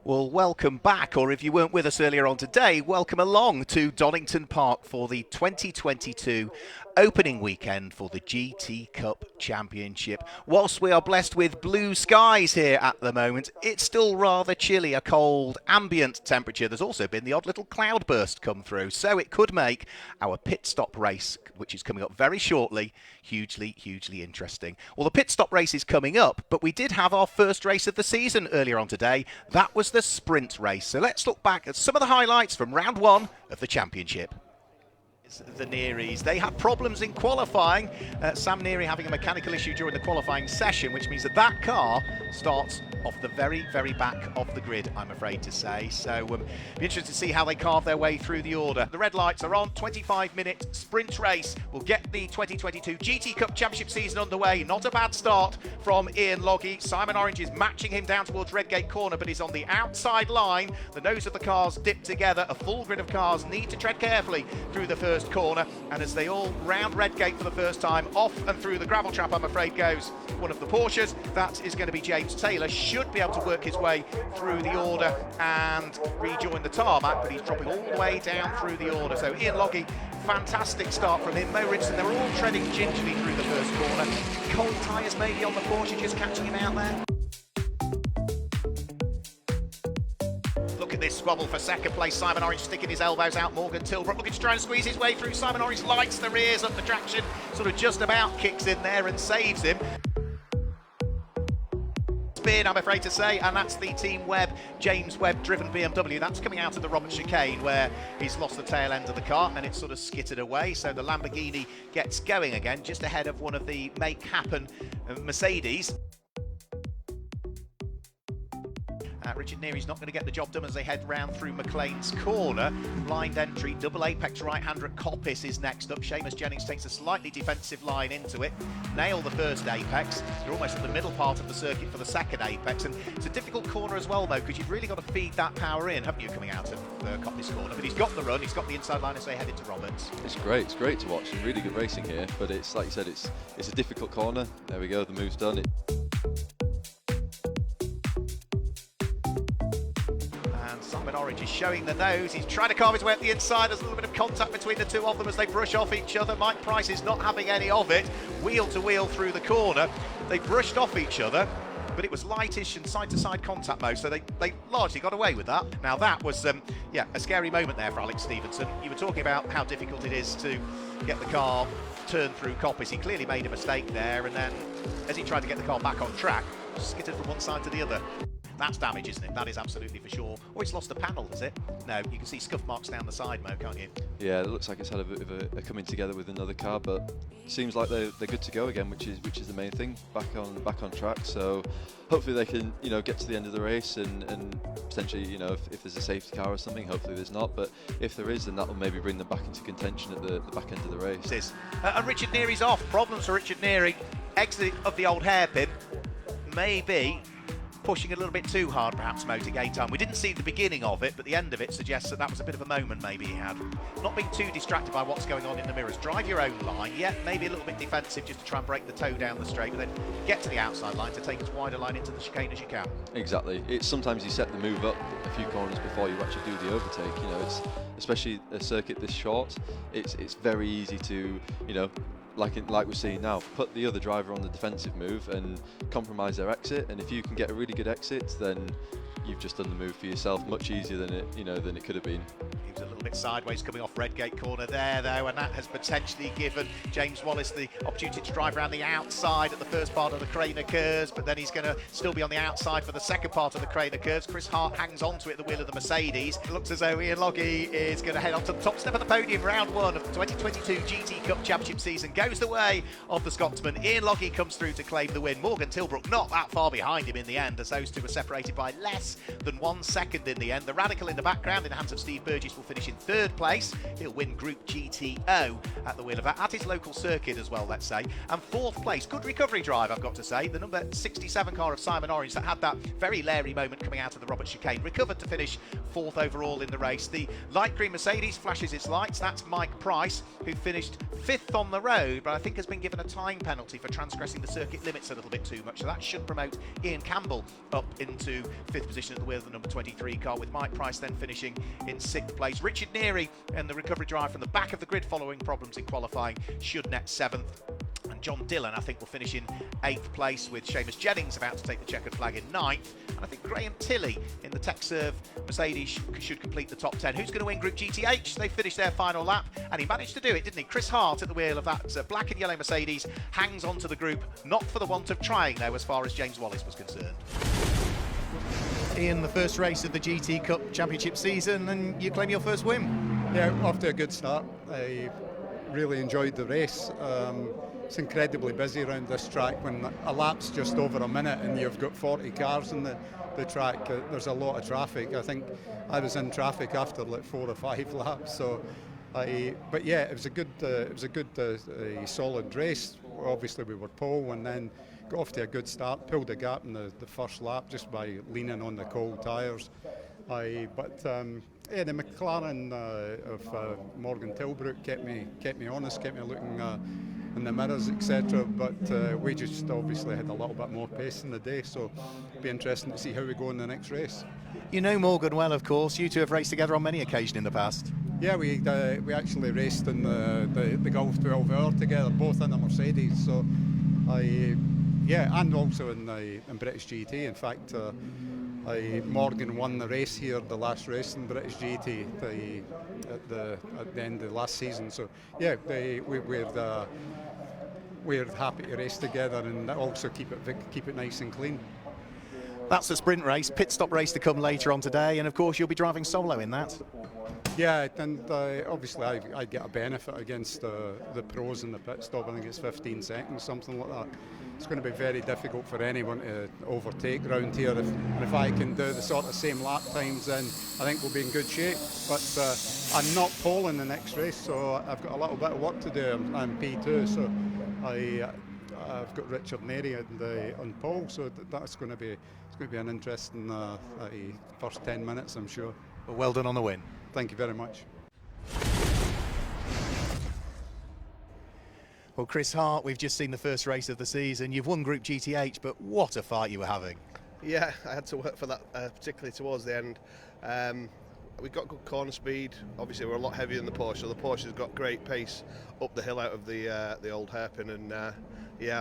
Well, welcome back, or if you weren't with us earlier on today, welcome along to Donington Park for the 2022 opening weekend for the GT Cup Championship. Whilst we are blessed with blue skies here at the moment, it's still rather chilly, a cold ambient temperature. There's also been the odd little cloud burst come through, so it could make our pit stop race, which is coming up very shortly, hugely interesting. Well, the pit stop race is coming up, but we did have our first race of the season earlier on today. That was the sprint race. So let's look back at some of the highlights from round one of the championship. The Nearys, they had problems in qualifying. Sam Neary having a mechanical issue during the qualifying session, which means that car starts off the very back of the grid, I'm afraid to say. So be interested to see how they carve their way through the order. The red lights are on. 25-minute sprint race will get the 2022 GT Cup Championship season underway. Not a bad start from Ian Loggy. Simon Orange is matching him down towards Redgate Corner, but he's on the outside line. The nose of the cars dip together. A full grid of cars need to tread carefully through the first corner, and as they all round Redgate for the first time, off and through the gravel trap, I'm afraid, goes one of the Porsches. That is going to be James Taylor. Should be able to work his way through the order and rejoin the tarmac, but he's dropping all the way down through the order. So Ian Loggy, fantastic start from him. Mo Richardson, they were all treading gingerly through the first corner. Cold tyres maybe on the Porsche, just catching him out there. Look at this squabble for second place. Simon Orange sticking his elbows out. Morgan Tilbrook looking to try and squeeze his way through. Simon Orange lights the rears up the traction, sort of just about kicks in there and saves him. Spin, I'm afraid to say, and that's the Team Webb, James Webb driven BMW. That's coming out of the Robert chicane where he's lost the tail end of the car and it's sort of skittered away. So the Lamborghini gets going again, just ahead of one of the Make Happen Mercedes. Richard Neary's not going to get the job done as they head round through McLean's corner. Blind entry, double apex right-hander at Coppice is next up. Seamus Jennings takes a slightly defensive line into it. Nail the first apex. You're almost at the middle part of the circuit for the second apex. And it's a difficult corner as well, though, because you've really got to feed that power in, haven't you, coming out of Coppice corner. But he's got the run, he's got the inside line as they head into Roberts. It's great to watch. Some really good racing here, but it's, like you said, it's a difficult corner. There we go, the move's done. Simon Orange is showing the nose. He's trying to carve his way up the inside. There's a little bit of contact between the two of them as they brush off each other. Mike Price is not having any of it. Wheel to wheel through the corner. They brushed off each other, but it was lightish and side-to-side contact mode, so they largely got away with that. Now that was, a scary moment there for Alex Stevenson. You were talking about how difficult it is to get the car turned through Coppice. He clearly made a mistake there, and then as he tried to get the car back on track, skittered from one side to the other. That's damage, isn't it? That is absolutely for sure. Oh, it's lost a panel, is it? No, you can see scuff marks down the side, Mo, can't you? Yeah, it looks like it's had a bit of a coming together with another car, but it seems like they're good to go again, which is the main thing. Back on track. So hopefully they can get to the end of the race and potentially if there's a safety car or something. Hopefully there's not, but if there is, then that will maybe bring them back into contention at the back end of the race. It is. And Richard Neary's off. Problems for Richard Neary. Exit of the old hairpin. Maybe pushing a little bit too hard, perhaps, Motor Gate time. We didn't see the beginning of it, but the end of it suggests that was a bit of a moment maybe he had. Not being too distracted by what's going on in the mirrors. Drive your own line, maybe a little bit defensive just to try and break the toe down the straight, but then get to the outside line to take as wide a line into the chicane as you can. Exactly. It's sometimes you set the move up a few corners before you actually do the overtake. It's especially a circuit this short. It's very easy to like we're seeing now, put the other driver on the defensive move and compromise their exit. And if you can get a really good exit, then you've just done the move for yourself much easier than it could have been. He was a little bit sideways coming off Redgate corner there, though, and that has potentially given James Wallace the opportunity to drive around the outside at the first part of the Craner curves, but then he's going to still be on the outside for the second part of the Craner curves. Chris Hart hangs on to it at the wheel of the Mercedes. It looks as though Ian Loggy is going to head on to the top step of the podium. Round one of the 2022 GT Cup Championship season goes the way of the Scotsman. Ian Loggy comes through to claim the win. Morgan Tilbrook not that far behind him in the end, as those two were separated by less than 1 second in the end. The Radical in the background in the hands of Steve Burgess will will finish in third place. He'll win Group GTO at the wheel of that, at his local circuit as well, let's say. And fourth place, good recovery drive, I've got to say. The number 67 car of Simon Orange that had that very Larry moment coming out of the Robert chicane, recovered to finish fourth overall in the race. The light green Mercedes flashes its lights. That's Mike Price, who finished fifth on the road, but I think has been given a time penalty for transgressing the circuit limits a little bit too much. So that should promote Ian Campbell up into fifth position at the wheel of the number 23 car, with Mike Price then finishing in sixth place. Richard Neary and the recovery drive from the back of the grid following problems in qualifying should net seventh. And John Dillon, I think, will finish in eighth place, with Seamus Jennings about to take the checkered flag in ninth. And I think Graham Tilley in the Texserve Mercedes should complete the top 10. Who's going to win Group GTH? They finished their final lap, and he managed to do it, didn't he? Chris Hart at the wheel of that black and yellow Mercedes hangs on to the group, not for the want of trying, though, as far as James Wallace was concerned. Ian, the first race of the GT Cup Championship season, and you claim your first win. Yeah, off to a good start. I really enjoyed the race. It's incredibly busy around this track. When a lap's just over a minute and you've got 40 cars on the track, there's a lot of traffic. I think I was in traffic after like 4 or 5 laps. But yeah, it was a good, solid race. Obviously, we were pole and then got off to a good start. Pulled a gap in the first lap just by leaning on the cold tyres. The McLaren of Morgan Tilbrook kept me honest, kept me looking in the mirrors, etc. But we just obviously had a little bit more pace in the day, so it'll be interesting to see how we go in the next race. You know Morgan well, of course. You two have raced together on many occasions in the past. Yeah, we actually raced in the Golf 12 Hour together, both in a Mercedes. So and also in British GT. In fact, Morgan won the race here, the last race in British GT, at the end of the last season. So yeah, we're happy to race together and also keep it nice and clean. That's the sprint race. Pit stop race to come later on today, and of course you'll be driving solo in that. Yeah, and obviously I get a benefit against the pros in the pit stop. I think it's 15 seconds, something like that. It's going to be very difficult for anyone to overtake round here. If I can do the sort of same lap times, then I think we'll be in good shape. But I'm not pole in the next race, so I've got a little bit of work to do. I'm P2, so I've got Richard Neary on pole, so that's going to be an interesting first 10 minutes, I'm sure. Well done on the win. Thank you very much. Well, Chris Hart, we've just seen the first race of the season. You've won Group GTH, but what a fight you were having. Yeah, I had to work for that, particularly towards the end. We got good corner speed. Obviously, we're a lot heavier than the Porsche, so the Porsche's got great pace up the hill out of the old hairpin. And I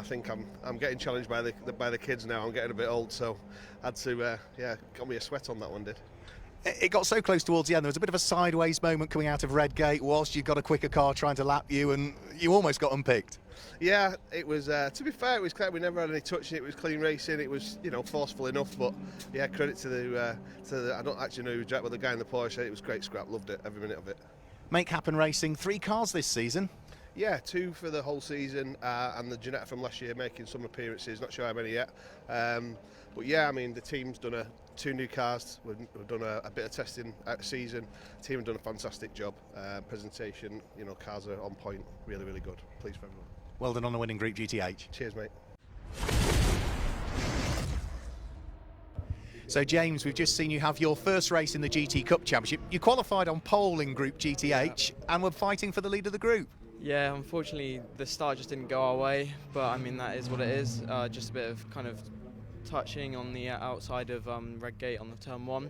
think I'm getting challenged by the kids now. I'm getting a bit old, so I had to got me a sweat on that one, did. It got so close towards the end. There was a bit of a sideways moment coming out of Redgate whilst you got a quicker car trying to lap you, and you almost got unpicked. Yeah, it was. To be fair, it was clear. We never had any touch. It was clean racing. It was, forceful enough. But yeah, credit to the. I don't actually know who Jack, but the guy in the Porsche. It was great scrap. Loved it, every minute of it. Make Happen Racing 3 cars this season. Yeah, 2 for the whole season, and the Jeanette from last year making some appearances. Not sure how many yet. But yeah, I mean, the team's done 2 new cars. We've done a bit of testing at the season. The team have done a fantastic job. Presentation, cars are on point. Really, really good. Pleased for everyone. Well done on the winning Group GTH. Cheers, mate. So James, we've just seen you have your first race in the GT Cup Championship. You qualified on pole in Group GTH and were fighting for the lead of the group. Yeah, unfortunately the start just didn't go our way, but I mean that is what it is. Just a bit of kind of touching on the outside of Redgate on the turn 1,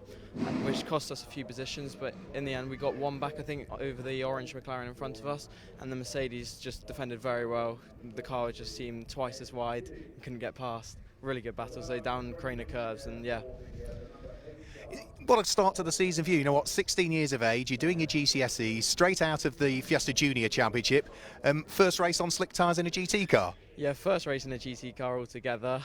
which cost us a few positions, but in the end we got 1 back, I think, over the orange McLaren in front of us, and the Mercedes just defended very well. The car just seemed twice as wide and couldn't get past. Really good battles, they down Craner curves, and yeah. What a start to the season for you. 16 years of age, you're doing your GCSEs, straight out of the Fiesta Junior Championship. First race on slick tyres in a GT car? Yeah, first race in a GT car altogether.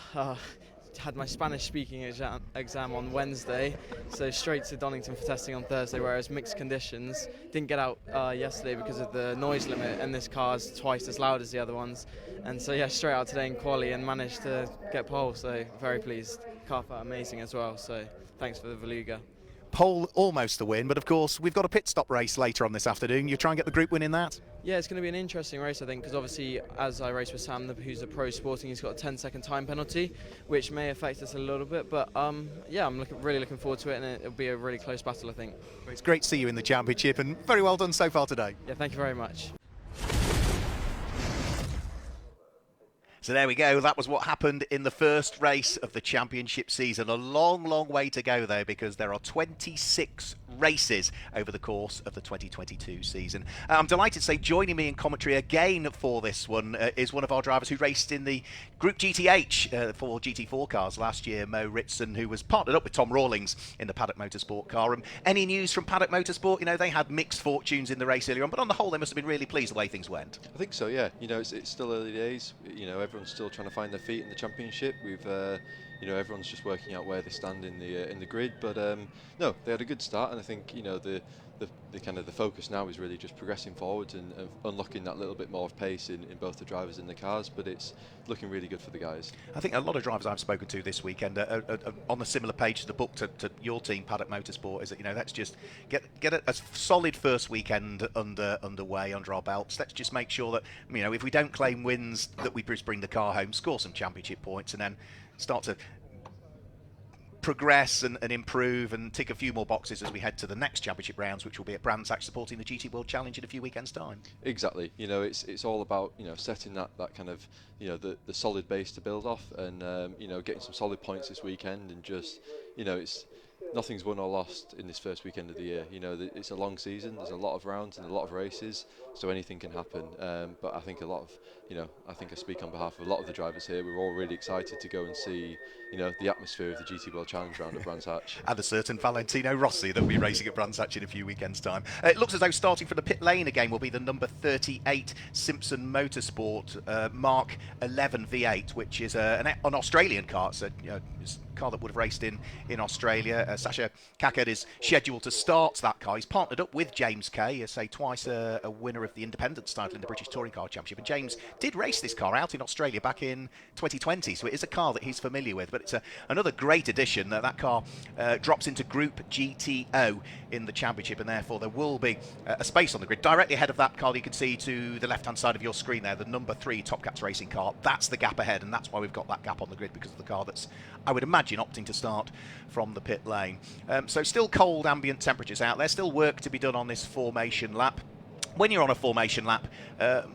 Had my Spanish speaking exam on Wednesday, so straight to Donington for testing on Thursday, whereas mixed conditions. Didn't get out yesterday because of the noise limit, and this car is twice as loud as the other ones, and so yeah, straight out today in quali and managed to get pole, so very pleased. Car felt amazing as well, so thanks for the Beluga. pole almost the win, but of course we've got a pit stop race later on this afternoon. You try and get the group win in that? Yeah, it's going to be an interesting race, I think, because obviously as I race with Sam, who's a pro sporting, he's got a 10-second time penalty, which may affect us a little bit, but yeah, I'm really looking forward to it, and it'll be a really close battle, I think. It's great to see you in the championship, and very well done so far today. Yeah, thank you very much. So there we go. That was what happened in the first race of the championship season. A long, long way to go, though, because there are 26 races over the course of the 2022 season. I'm delighted to say joining me in commentary again for this one is one of our drivers who raced in the Group GTH for GT4 cars last year, Mo Ritson, who was partnered up with Tom Rawlings in the Paddock Motorsport car. Any news from Paddock Motorsport? You know, they had mixed fortunes in the race earlier on, but on the whole, they must have been really pleased the way things went. I think so, yeah. You know, it's still early days. You know, everyone's still trying to find their feet in the championship. We've, you know, everyone's just working out where they stand in the grid. But no, they had a good start, and I think, you know, the kind of the focus now is really just progressing forwards and unlocking that little bit more of pace in both the drivers and the cars. But it's looking really good for the guys. I think a lot of drivers I've spoken to this weekend are on a similar page to the book to your team, Paddock Motorsport. Is that, you know, let's just get a solid first weekend underway under our belts. Let's just make sure that, you know, if we don't claim wins, that we just bring the car home, score some championship points, and then start to progress and improve and tick a few more boxes as we head to the next championship rounds, which will be at Brands Hatch, supporting the GT World Challenge in a few weekends' time. Exactly. You know, it's all about, you know, setting that kind of, you know, the solid base to build off, and you know, getting some solid points this weekend, and just, you know, nothing's won or lost in this first weekend of the year. You know, it's a long season. There's a lot of rounds and a lot of races, so anything can happen. But I think I think I speak on behalf of a lot of the drivers here. We're all really excited to go and see, you know, the atmosphere of the GT World Challenge round at Brands Hatch. And a certain Valentino Rossi that will be racing at Brands Hatch in a few weekends' time. It looks as though starting from the pit lane again will be the number 38 Simpson Motorsport Mark 11 V8, which is an Australian car. It's a car that would have raced in Australia. Sasha Kakad is scheduled to start that car. He's partnered up with James Kay, twice a winner of the Independence title in the British Touring Car Championship. And James did race this car out in Australia back in 2020, so it is a car that he's familiar with. But it's another great addition. That car drops into Group GTO in the championship, and therefore there will be a space on the grid. Directly ahead of that car, you can see to the left-hand side of your screen there, the number 3 Top Cats racing car. That's the gap ahead, and that's why we've got that gap on the grid, because of the car that's, I would imagine, opting to start from the pit lane. So still cold ambient temperatures out there, still work to be done on this formation lap. When you're on a formation lap,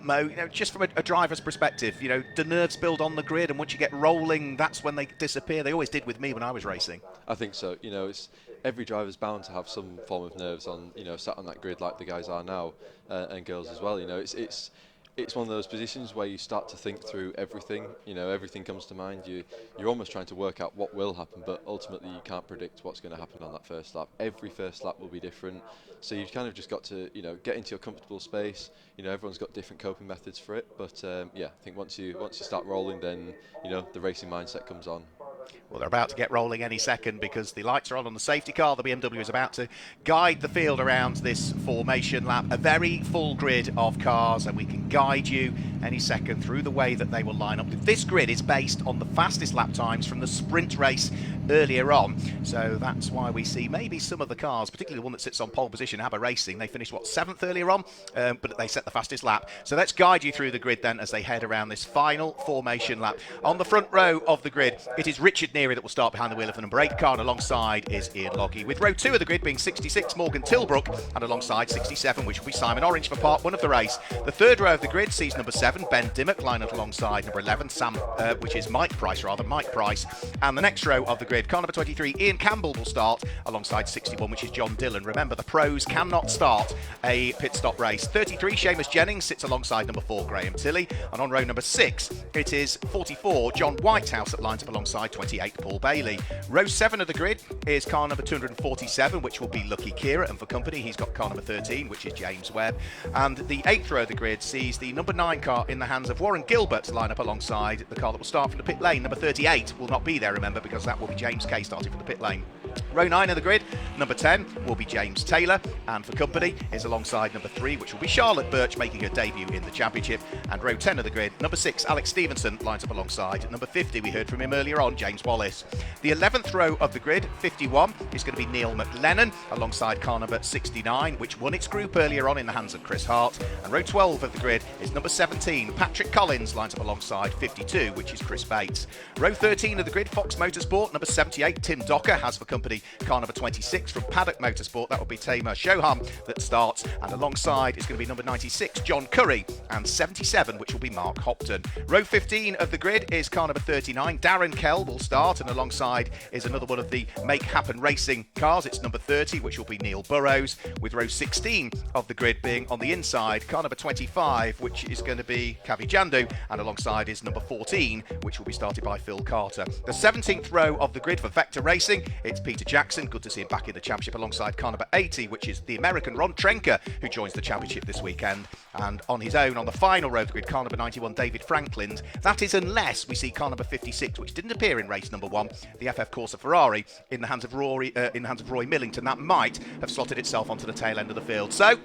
Mo, you know, just from a driver's perspective, you know, do nerves build on the grid, and once you get rolling, that's when they disappear? They always did with me when I was racing. I think so. You know, every driver's bound to have some form of nerves on, you know, sat on that grid like the guys are now, and girls as well. You know, it's one of those positions where you start to think through everything. You know, everything comes to mind. You're almost trying to work out what will happen, but ultimately you can't predict what's going to happen on that first lap. Every first lap will be different, so you've kind of just got to, you know, get into your comfortable space. You know, everyone's got different coping methods for it, but yeah, I think once you start rolling, then, you know, the racing mindset comes on. Well, they're about to get rolling any second, because the lights are on the safety car. The BMW is about to guide the field around this formation lap. A very full grid of cars, and we can guide you any second through the way that they will line up. This grid is based on the fastest lap times from the sprint race earlier on, so that's why we see maybe some of the cars, particularly the one that sits on pole position, ABBA Racing. They finished, 7th earlier on, but they set the fastest lap. So let's guide you through the grid then as they head around this final formation lap. On the front row of the grid, it is Richard Neary that will start behind the wheel of the number 8 car, and alongside is Ian Logie, with row 2 of the grid being 66 Morgan Tilbrook, and alongside 67, which will be Simon Orange for part 1 of the race. The third row of the grid sees number 7 Ben Dimmock line up alongside number 11 which is Mike Price, and the next row of the grid, car number 23 Ian Campbell will start alongside 61, which is John Dillon. Remember, the pros cannot start a pit stop race. 33 Seamus Jennings sits alongside number 4 Graham Tilley, and on row number 6 it is 44 John Whitehouse that lines up alongside 28 Paul Bailey. Row 7 of the grid is car number 247, which will be Lucky Kira, and for company he's got car number 13, which is James Webb. And the 8th row of the grid sees the number 9 car in the hands of Warren Gilbert line up alongside the car that will start from the pit lane. Number 38 will not be there, remember, because that will be James Kay starting from the pit lane. Row 9 of the grid, number 10 will be James Taylor, and for company is alongside number 3, which will be Charlotte Birch, making her debut in the championship. And row 10 of the grid, number 6, Alex Stevenson, lines up alongside number 50, we heard from him earlier on, James Wallace. The 11th row of the grid, 51, is going to be Neil McLennan, alongside car number 69, which won its group earlier on in the hands of Chris Hart. And row 12 of the grid is number 17, Patrick Collins, lines up alongside 52, which is Chris Bates. Row 13 of the grid, Fox Motorsport, number 78, Tim Docker, has for company car number 26 from Paddock Motorsport. That will be Tamer Shoham that starts, and alongside is going to be number 96, John Curry, and 77, which will be Mark Hopton. Row 15 of the grid is car number 39, Darren Kell will start, and alongside is another one of the Make Happen Racing cars. It's number 30, which will be Neil Burrows, with row 16 of the grid being on the inside, car number 25, which is going to be Kavi Jandu, and alongside is number 14, which will be started by Phil Carter. The 17th row of the grid for Vector Racing, it's Peter Jackson. Good to see him back in the championship alongside car number 80, which is the American Ron Trenker, who joins the championship this weekend. And on his own, on the final row of the grid, car number 91, David Franklin's. That is unless we see car number 56, which didn't appear in race number 1, the FF Corsa Ferrari, in the hands of Roy Millington. That might have slotted itself onto the tail end of the field. So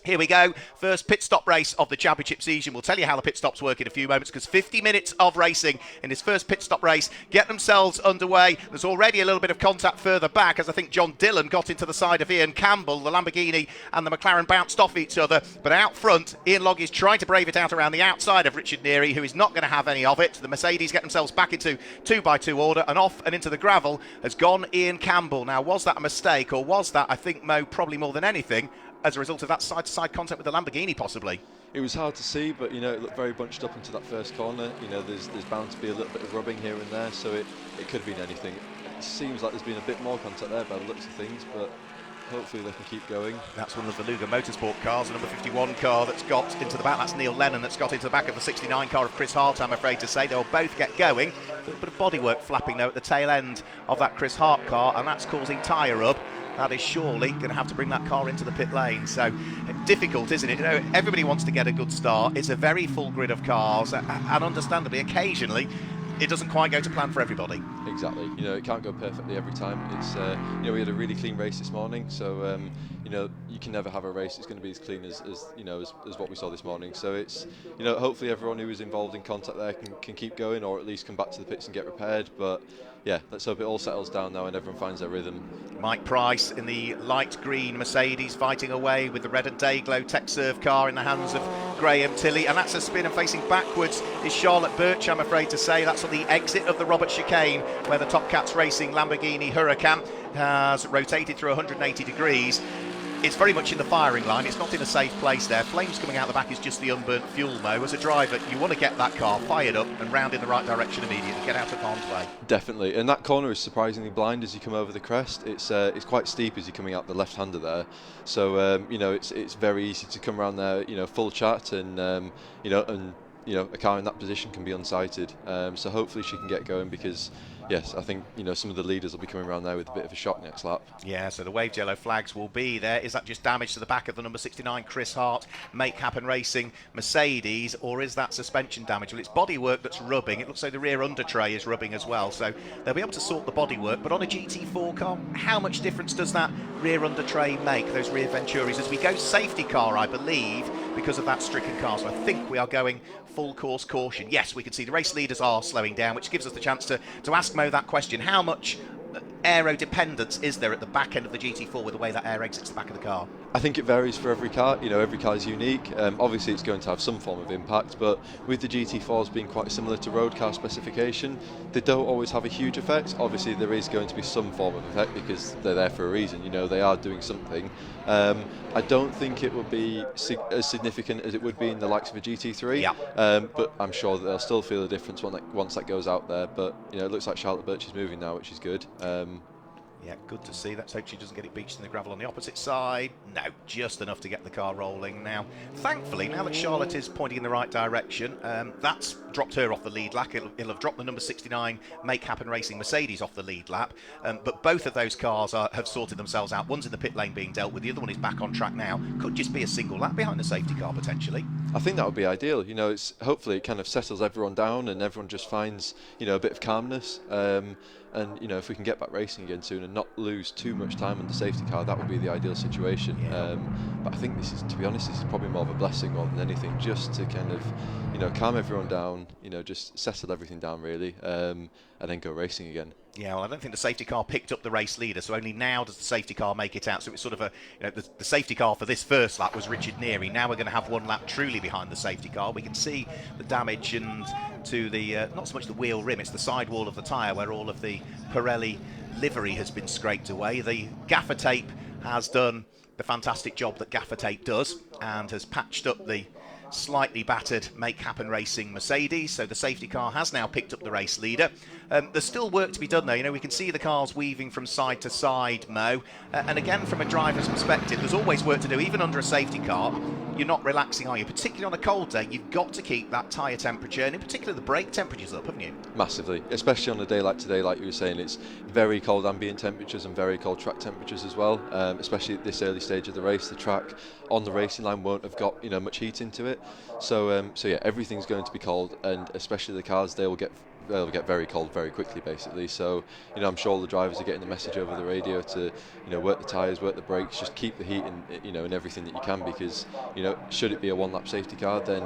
here we go, first pit stop race of the championship season. We'll tell you how the pit stops work in a few moments, because 50 minutes of racing in this first pit stop race get themselves underway. There's already a little bit of contact further back, as I think John Dillon got into the side of Ian Campbell. The Lamborghini and the McLaren bounced off each other, but out front, Ian Logg is trying to brave it out around the outside of Richard Neary, who is not going to have any of it. The Mercedes get themselves back into 2x2 order, and off and into the gravel has gone Ian Campbell. Now, was that a mistake, or was that, I think, Mo, probably more than anything, as a result of that side-to-side contact with the Lamborghini, possibly? It was hard to see, but it looked very bunched up into that first corner. There's bound to be a little bit of rubbing here and there, so it could have been anything. It seems like there's been a bit more contact there by the looks of things, but hopefully they can keep going. That's one of the Luger Motorsport cars, the number 51 car that's got into the back. That's Neil Lennon that's got into the back of the 69 car of Chris Hart, I'm afraid to say. They'll both get going. A little bit of bodywork flapping, though, at the tail end of that Chris Hart car, and that's causing tyre rub. That is surely going to have to bring that car into the pit lane. So difficult, isn't it? Everybody wants to get a good start. It's a very full grid of cars, and understandably, occasionally, it doesn't quite go to plan for everybody. Exactly. It can't go perfectly every time. It's we had a really clean race this morning, so you can never have a race that's going to be as clean as what we saw this morning. So it's hopefully everyone who was involved in contact there can keep going, or at least come back to the pits and get repaired. But yeah, let's hope it all settles down now and everyone finds their rhythm. Mike Price in the light green Mercedes fighting away with the red and Dayglow TechServe car in the hands of Graham Tilley, and that's a spin, and facing backwards is Charlotte Birch, I'm afraid to say. That's on the exit of the Robert Chicane, where the Top Cats Racing Lamborghini Huracan has rotated through 180 degrees. It's very much in the firing line. It's not in a safe place there. Flames coming out the back is just the unburnt fuel, Mo. As a driver, you want to get that car fired up and round in the right direction immediately, get out of harm's way. Definitely, and that corner is surprisingly blind as you come over the crest. It's quite steep as you're coming out the left-hander there. So it's very easy to come around there, full chat, and a car in that position can be unsighted. So hopefully she can get going, because yes, I think some of the leaders will be coming around there with a bit of a shock next lap. Yeah, so the waved yellow flags will be there. Is that just damage to the back of the number 69 Chris Hart Make Happen Racing Mercedes, or is that suspension damage? Well, it's bodywork that's rubbing. It looks like the rear under tray is rubbing as well, so they'll be able to sort the bodywork. But on a GT4 car, how much difference does that rear under tray make, those rear Venturis? As we go safety car, I believe, because of that stricken car. So I think we are going full course caution. Yes, we can see the race leaders are slowing down, which gives us the chance to ask Mo that question. How much aero dependence is there at the back end of the GT4 with the way that air exits the back of the car? I think it varies for every car. Every car is unique. Obviously, it's going to have some form of impact, but with the GT4s being quite similar to road car specification, they don't always have a huge effect. Obviously, there is going to be some form of effect because they're there for a reason. They are doing something. I don't think it would be as significant as it would be in the likes of a GT3. Yeah. But I'm sure that they'll still feel a difference once that goes out there. But it looks like Charlotte Birch is moving now, which is good. Yeah, good to see. Let's hope she doesn't get it beached in the gravel on the opposite side. No, just enough to get the car rolling now. Thankfully, now that Charlotte is pointing in the right direction, that's dropped her off the lead lap. It'll have dropped the number 69 Make Happen Racing Mercedes off the lead lap. But both of those cars have sorted themselves out. One's in the pit lane being dealt with. The other one is back on track now. Could just be a single lap behind the safety car, potentially. I think that would be ideal. It's hopefully it kind of settles everyone down and everyone just finds a bit of calmness. And if we can get back racing again soon and not lose too much time on the safety car, that would be the ideal situation. Yeah. But I think to be honest, this is probably more of a blessing more than anything, just to kind of calm everyone down, just settle everything down really, and then go racing again. Yeah, well, I don't think the safety car picked up the race leader, so only now does the safety car make it out. So it's sort of the safety car for this first lap was Richard Neary. Now we're going to have one lap truly behind the safety car. We can see the damage and to the not so much the wheel rim, it's the sidewall of the tyre where all of the Pirelli livery has been scraped away. The gaffer tape has done the fantastic job that gaffer tape does and has patched up the slightly battered Make Happen Racing Mercedes, so the safety car has now picked up the race leader. There's still work to be done though. We can see the cars weaving from side to side, Mo, and again from a driver's perspective there's always work to do. Even under a safety car you're not relaxing, are you? Particularly on a cold day, you've got to keep that tyre temperature and in particular the brake temperatures up, haven't you? Massively, especially on a day like today, like you were saying, it's very cold ambient temperatures and very cold track temperatures as well, especially at this early stage of the race. The track on the racing line won't have got much heat into it, so yeah, everything's going to be cold, and especially the cars, they'll get very cold very quickly basically. So I'm sure all the drivers are getting the message over the radio to work the tyres, work the brakes, just keep the heat in everything that you can, because should it be a one lap safety car, then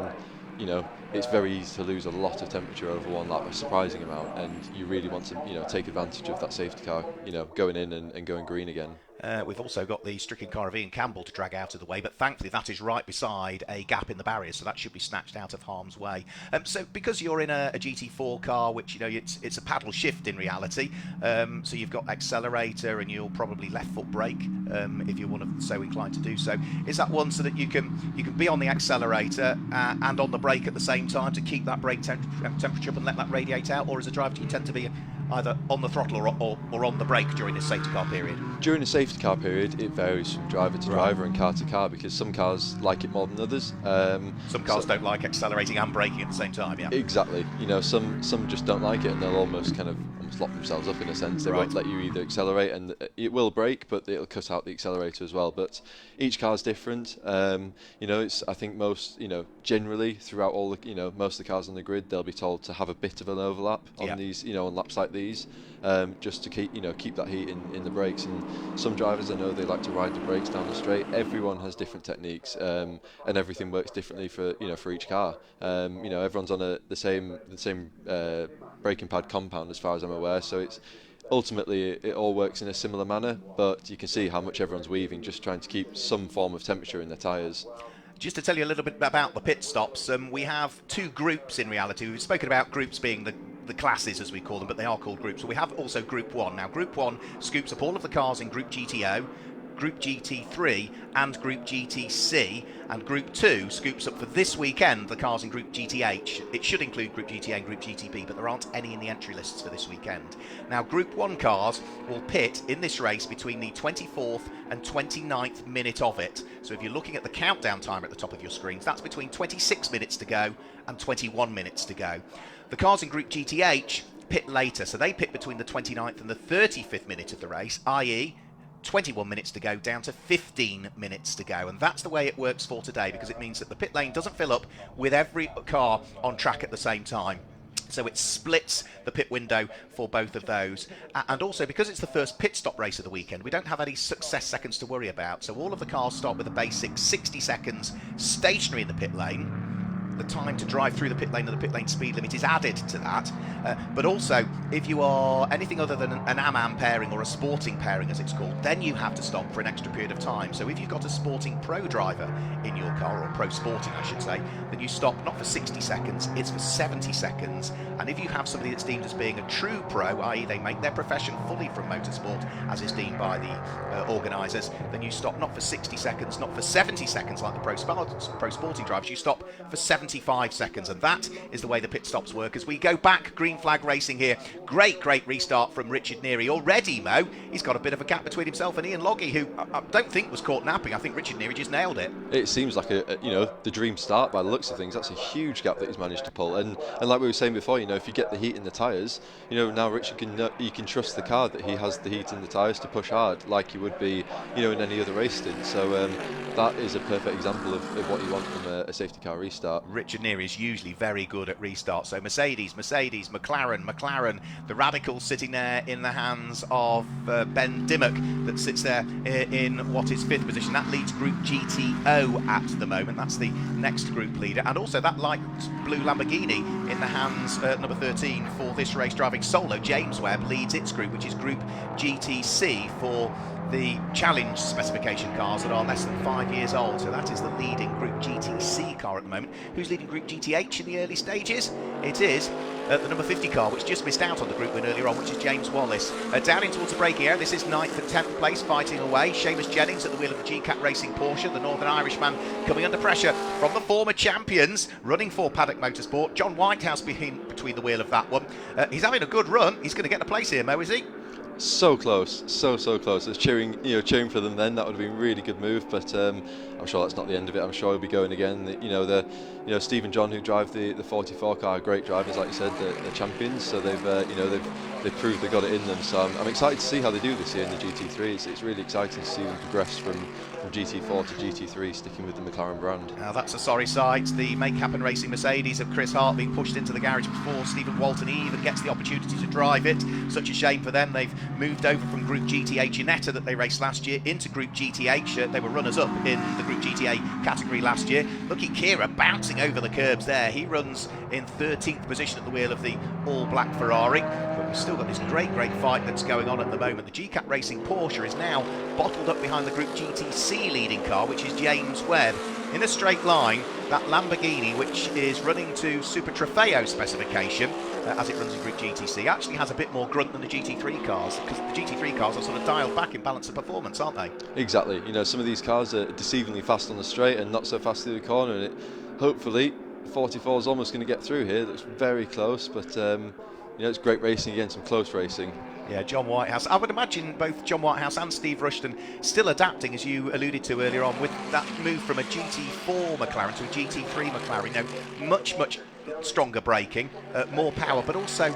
it's very easy to lose a lot of temperature over one lap, a surprising amount, and you really want to take advantage of that safety car going in and going green again. We've also got the stricken car of Ian Campbell to drag out of the way, but thankfully that is right beside a gap in the barriers, so that should be snatched out of harm's way. So because you're in a GT4 car, which it's a paddle shift in reality, so you've got accelerator and you'll probably left foot brake if you're one of so inclined to do so. Is that one so that you can be on the accelerator and on the brake at the same time to keep that brake temperature up and let that radiate out, or as a driver do you tend to be either on the throttle or on the brake during this safety car period? During the safety car period, it varies from driver to driver and car to car, because some cars like it more than others. Some cars don't like accelerating and braking at the same time, yeah. Exactly. Some just don't like it, and they'll almost lock themselves up in a sense. They won't let you either accelerate, and it will brake, but it'll cut out the accelerator as well. But each car's different. I think most, generally throughout all the, most of the cars on the grid, they'll be told to have a bit of an overlap on these, on laps like these, just to keep that heat in the brakes. And some drivers, I know, they like to ride the brakes down the straight. Everyone has different techniques, and everything works differently for each car. Everyone's on the same braking pad compound as far as I'm aware, so it's ultimately it all works in a similar manner, but you can see how much everyone's weaving, just trying to keep some form of temperature in their tyres. Just to tell you a little bit about the pit stops, we have two groups in reality. We've spoken about groups being the classes as we call them, but they are called groups. So we have also Group 1. Now Group 1 scoops up all of the cars in Group GTO, Group GT3 and Group GTC, and Group 2 scoops up for this weekend the cars in Group GTH. It should include Group GTA and Group GTB, but there aren't any in the entry lists for this weekend. Now Group 1 cars will pit in this race between the 24th and 29th minute of it. So if you're looking at the countdown timer at the top of your screens, that's between 26 minutes to go and 21 minutes to go. The cars in Group GTH pit later, so they pit between the 29th and the 35th minute of the race, i.e. 21 minutes to go down to 15 minutes to go, and that's the way it works for today, because it means that the pit lane doesn't fill up with every car on track at the same time. So it splits the pit window for both of those. And also, because it's the first pit stop race of the weekend, we don't have any success seconds to worry about. So all of the cars start with a basic 60 seconds stationary in the pit lane. The time to drive through the pit lane and the pit lane speed limit is added to that. But also, if you are anything other than an am pairing or a sporting pairing as it's called, then you have to stop for an extra period of time. So if you've got a sporting pro driver in your car, or pro sporting I should say, then you stop not for 60 seconds, it's for 70 seconds. And if you have somebody that's deemed as being a true pro, i.e. they make their profession fully from motorsport as is deemed by the organisers, then you stop not for 60 seconds, not for 70 seconds like the pro sporting drivers, you stop for 70 75 seconds, and that is the way the pit stops work. As we go back, green flag racing here. Great restart from Richard Neary. Already, Mo, he's got a bit of a gap between himself and Ian Loggy, who I don't think was caught napping. I think Richard Neary just nailed it. It seems like the dream start by the looks of things. That's a huge gap that he's managed to pull, and like we were saying before, if you get the heat in the tyres, now Richard can trust the car that he has the heat in the tyres to push hard like he would be in any other race stint. So that is a perfect example of what you want from a safety car restart. Richard Neary is usually very good at restarts. So Mercedes, McLaren, the Radicals sitting there in the hands of Ben Dimmock, that sits there in what is 5th position. That leads Group GTO at the moment. That's the next group leader. And also that light blue Lamborghini in the hands, number 13 for this race, driving solo. James Webb leads its group, which is Group GTC for the challenge specification cars that are less than 5 years old. So that is the leading Group GTC car at the moment. Who's leading Group GTH in the early stages? It is the number 50 car, which just missed out on the group win earlier on, which is James Wallace. Down in towards the braking area, this is 9th and 10th place, fighting away. Seamus Jennings at the wheel of the GCAT Racing Porsche, the Northern Irishman, coming under pressure from the former champions, running for Paddock Motorsport. John Whitehouse between the wheel of that one. He's having a good run. He's going to get a place here, Mo, is he? So close, so close. I was cheering for them then. That would have been a really good move, but I'm sure that's not the end of it. I'm sure he'll be going again. Steve and John, who drive the 44 car, are great drivers, like you said. They're champions, so they've proved they got it in them. So I'm excited to see how they do this year in the GT3. It's really exciting to see them progress from GT4 to GT3, sticking with the McLaren brand. Now that's a sorry sight. The Make Happen Racing Mercedes of Chris Hart being pushed into the garage before Stephen Walton even gets the opportunity to drive it. Such a shame for them. They've moved over from Group GTA Ginetta that they raced last year into Group GTH. They were runners-up in the Group GTA category last year. Lucky Kira bouncing over the curbs there. He runs in 13th position at the wheel of the all-black Ferrari. But we've still got this great fight that's going on at the moment. The GCAT Racing Porsche is now bottled up behind the Group GTC leading car, which is James Webb. In a straight line, that Lamborghini, which is running to Super Trofeo specification, as it runs in Group GTC, actually has a bit more grunt than the GT3 cars, because the GT3 cars are sort of dialed back in balance of performance, aren't they? Exactly. Some of these cars are deceivingly fast on the straight and not so fast through the corner, and hopefully 44 is almost going to get through here. It looks very close, but it's great racing again, some close racing. Yeah, John Whitehouse. I would imagine both John Whitehouse and Steve Rushton still adapting, as you alluded to earlier on, with that move from a GT4 McLaren to a GT3 McLaren. Much stronger braking, more power, but also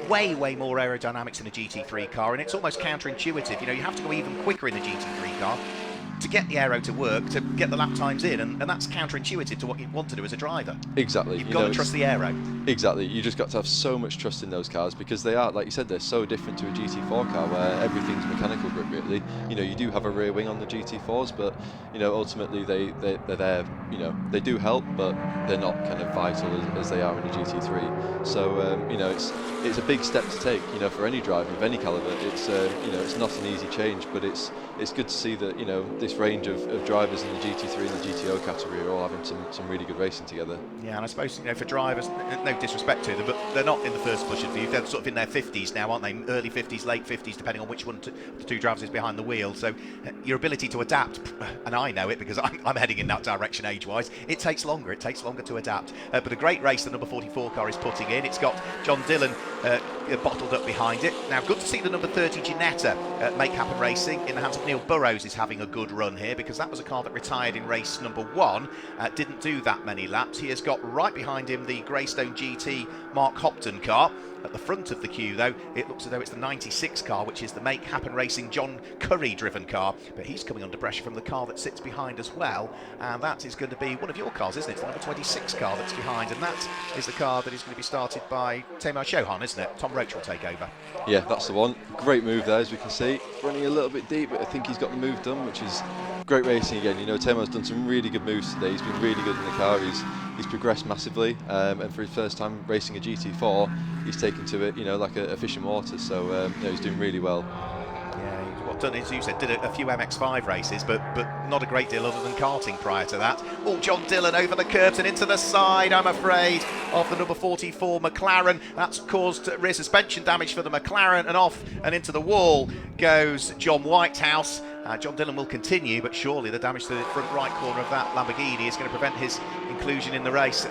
way more aerodynamics in a GT3 car, and it's almost counterintuitive. You have to go even quicker in the GT3 car to get the aero to work, to get the lap times in, and that's counterintuitive to what you want to do as a driver. Exactly. You've got to trust the aero. Exactly. You just got to have so much trust in those cars, because they are, like you said, they're so different to a GT4 car where everything's mechanical grip, really. You do have a rear wing on the GT4s, but ultimately they're there. They do help, but they're not kind of vital as they are in a GT3. So it's a big step to take, for any driver of any caliber. It's not an easy change, but it's good to see that this range of drivers in the GT3 and the GTO category are all having some really good racing together. Yeah, and I suppose for drivers, no disrespect to them, but they're not in the first push of view. They're sort of in their 50s now, aren't they? Early 50s, late 50s, depending on which one the two drivers is behind the wheel. So your ability to adapt, and I know it because I'm heading in that direction age-wise, it takes longer. It takes longer to adapt. But a great race the number 44 car is putting in. It's got John Dillon bottled up behind it. Now, good to see the number 30 Ginetta Make Happen Racing in the hands of Neil Burrows is having a good run here, because that was a car that retired in race number 1, didn't do that many laps. He has got right behind him the Greystone GT Mark Hopton car. At the front of the queue, though, it looks as though it's the 96 car, which is the Make Happen Racing John Curry-driven car. But he's coming under pressure from the car that sits behind as well. And that is going to be one of your cars, isn't it? It's the number 26 car that's behind. And that is the car that is going to be started by Tamar Chauhan, isn't it? Tom Roach will take over. Yeah, that's the one. Great move there, as we can see. Running a little bit deep, but I think he's got the move done, which is great racing again. Tamar's done some really good moves today. He's been really good in the car. He's progressed massively, and for his first time racing a GT4, he's taken to it, like a fish in water. So he's doing really well. Yeah, what done, as you said, did a few MX5 races, but not a great deal other than karting prior to that. Oh, John Dillon over the curbs and into the side, I'm afraid, of the number 44 McLaren. That's caused rear suspension damage for the McLaren, and off and into the wall goes John Whitehouse. John Dillon will continue, but surely the damage to the front right corner of that Lamborghini is going to prevent his inclusion in the race.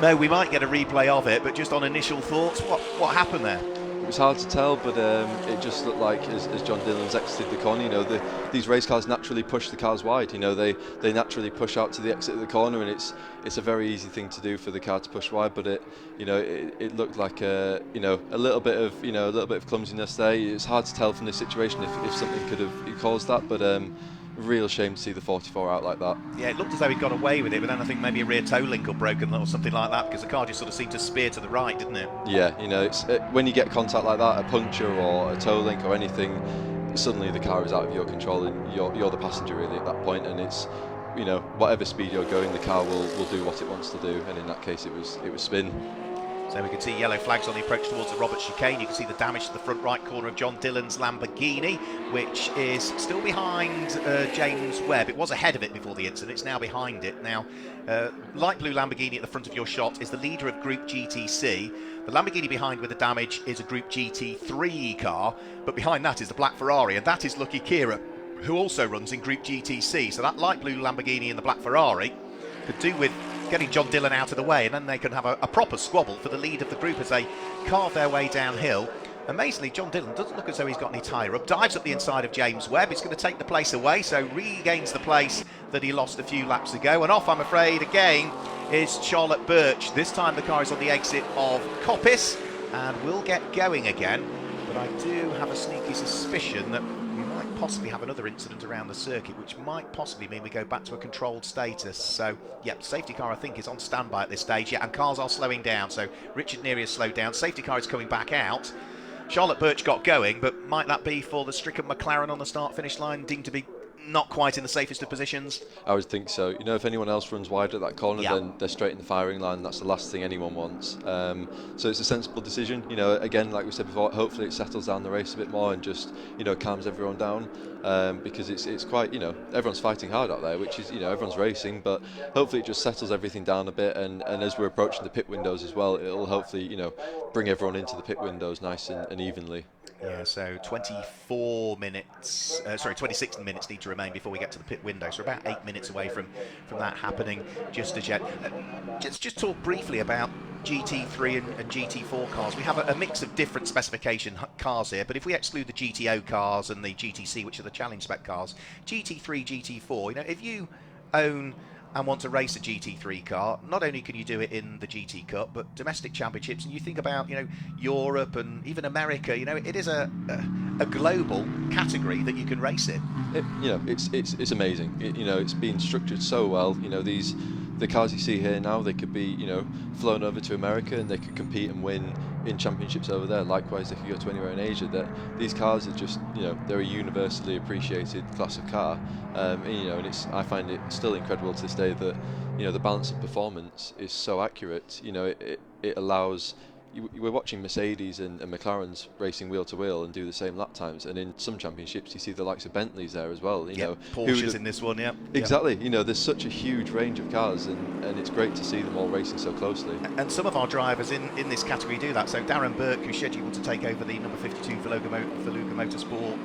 No, we might get a replay of it, but just on initial thoughts, what happened there? It was hard to tell, but it just looked like as John Dillon's exited the corner, these race cars naturally push the cars wide. They naturally push out to the exit of the corner, and it's a very easy thing to do for the car to push wide. But it looked like a little bit of clumsiness there. It's hard to tell from this situation if something could have caused that, but. Real shame to see the 44 out like that. Yeah, it looked as though he'd got away with it, but then I think maybe a rear toe link or broken or something like that, because the car just sort of seemed to spear to the right, didn't it? Yeah, it's when you get contact like that, a puncture or a toe link or anything, suddenly the car is out of your control and you're the passenger really at that point, and it's whatever speed you're going, the car will do what it wants to do, and in that case it was spin. So we can see yellow flags on the approach towards the Roberts chicane. You can see the damage to the front right corner of John Dillon's Lamborghini, which is still behind James Webb. It was ahead of it before the incident. It's now behind it. Now, light blue Lamborghini at the front of your shot is the leader of Group GTC. The Lamborghini behind with the damage is a Group GT3 car, but behind that is the black Ferrari, and that is Lucky Kira, who also runs in Group GTC. So that light blue Lamborghini and the black Ferrari could do with getting John Dillon out of the way, and then they can have a proper squabble for the lead of the group as they carve their way downhill. Amazingly, John Dillon doesn't look as though he's got any tyre up, dives up the inside of James Webb. It's going to take the place away, so regains the place that he lost a few laps ago. And off, I'm afraid, again, is Charlotte Birch. This time the car is on the exit of Coppice and will get going again. But I do have a sneaky suspicion that we might possibly have another incident around the circuit, which might possibly mean we go back to a controlled status. So, yep, safety car I think is on standby at this stage. Yeah, and cars are slowing down. So Richard Neary has slowed down. Safety car is coming back out. Charlotte Birch got going, but might that be for the stricken McLaren on the start-finish line, deemed to be not quite in the safest of positions? I would think so. If anyone else runs wide at that corner, yeah, then they're straight in the firing line. That's the last thing anyone wants. So it's a sensible decision. Again, like we said before, hopefully it settles down the race a bit more and just, calms everyone down. Because it's quite, everyone's fighting hard out there, which is, everyone's racing, but hopefully it just settles everything down a bit, and as we're approaching the pit windows as well, it'll hopefully, bring everyone into the pit windows nice and evenly. Yeah, so 26 minutes need to remain before we get to the pit window. So we're about 8 minutes away from that happening just as yet. Just talk briefly about GT3 and GT4 cars. We have a mix of different specification cars here, but if we exclude the GTO cars and the GTC, which are the challenge spec cars, GT3, GT4, if you own and want to race a GT3 car, not only can you do it in the GT Cup, but domestic championships, and you think about, Europe and even America, it is a global category that you can race in. It's amazing. It's been structured so well. The cars you see here now, they could be, flown over to America and they could compete and win in championships over there. Likewise, they could go to anywhere in Asia. That these cars are just, they're a universally appreciated class of car. And I find it still incredible to this day that, the balance of performance is so accurate. It allows. We're watching Mercedes and McLarens racing wheel to wheel and do the same lap times, and in some championships you see the likes of Bentleys there as well. Porsches in this one, yeah. Exactly. There's such a huge range of cars, and it's great to see them all racing so closely. And some of our drivers in this category do that. So Darren Burke, who's scheduled to take over the number 52 Veluga Motorsport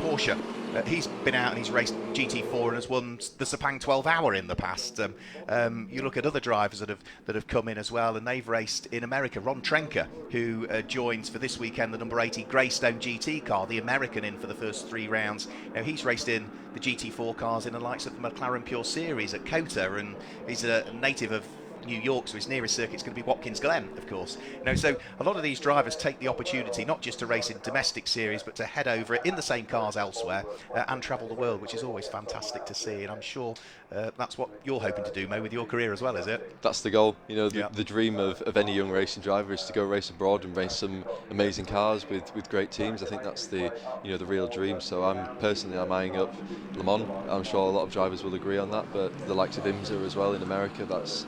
Porsche, he's been out and he's raced GT4 and has won the Sepang 12 Hour in the past. You look at other drivers that have come in as well, and they've raced in America. Ron Trenker, who joins for this weekend the number 80 Greystone GT car, the American, in for the first 3 rounds. He's raced in the GT4 cars in the likes of the McLaren Pure Series at COTA, and he's a native of New York, so his nearest circuit is going to be Watkins Glen, of course. So a lot of these drivers take the opportunity not just to race in domestic series, but to head over in the same cars elsewhere and travel the world, which is always fantastic to see. And I'm sure that's what you're hoping to do, Mo, with your career as well, is it? That's the goal. The dream of any young racing driver is to go race abroad and race some amazing cars with great teams. I think that's the the real dream. So I'm eyeing up Le Mans. I'm sure a lot of drivers will agree on that, but the likes of IMSA as well in America, that's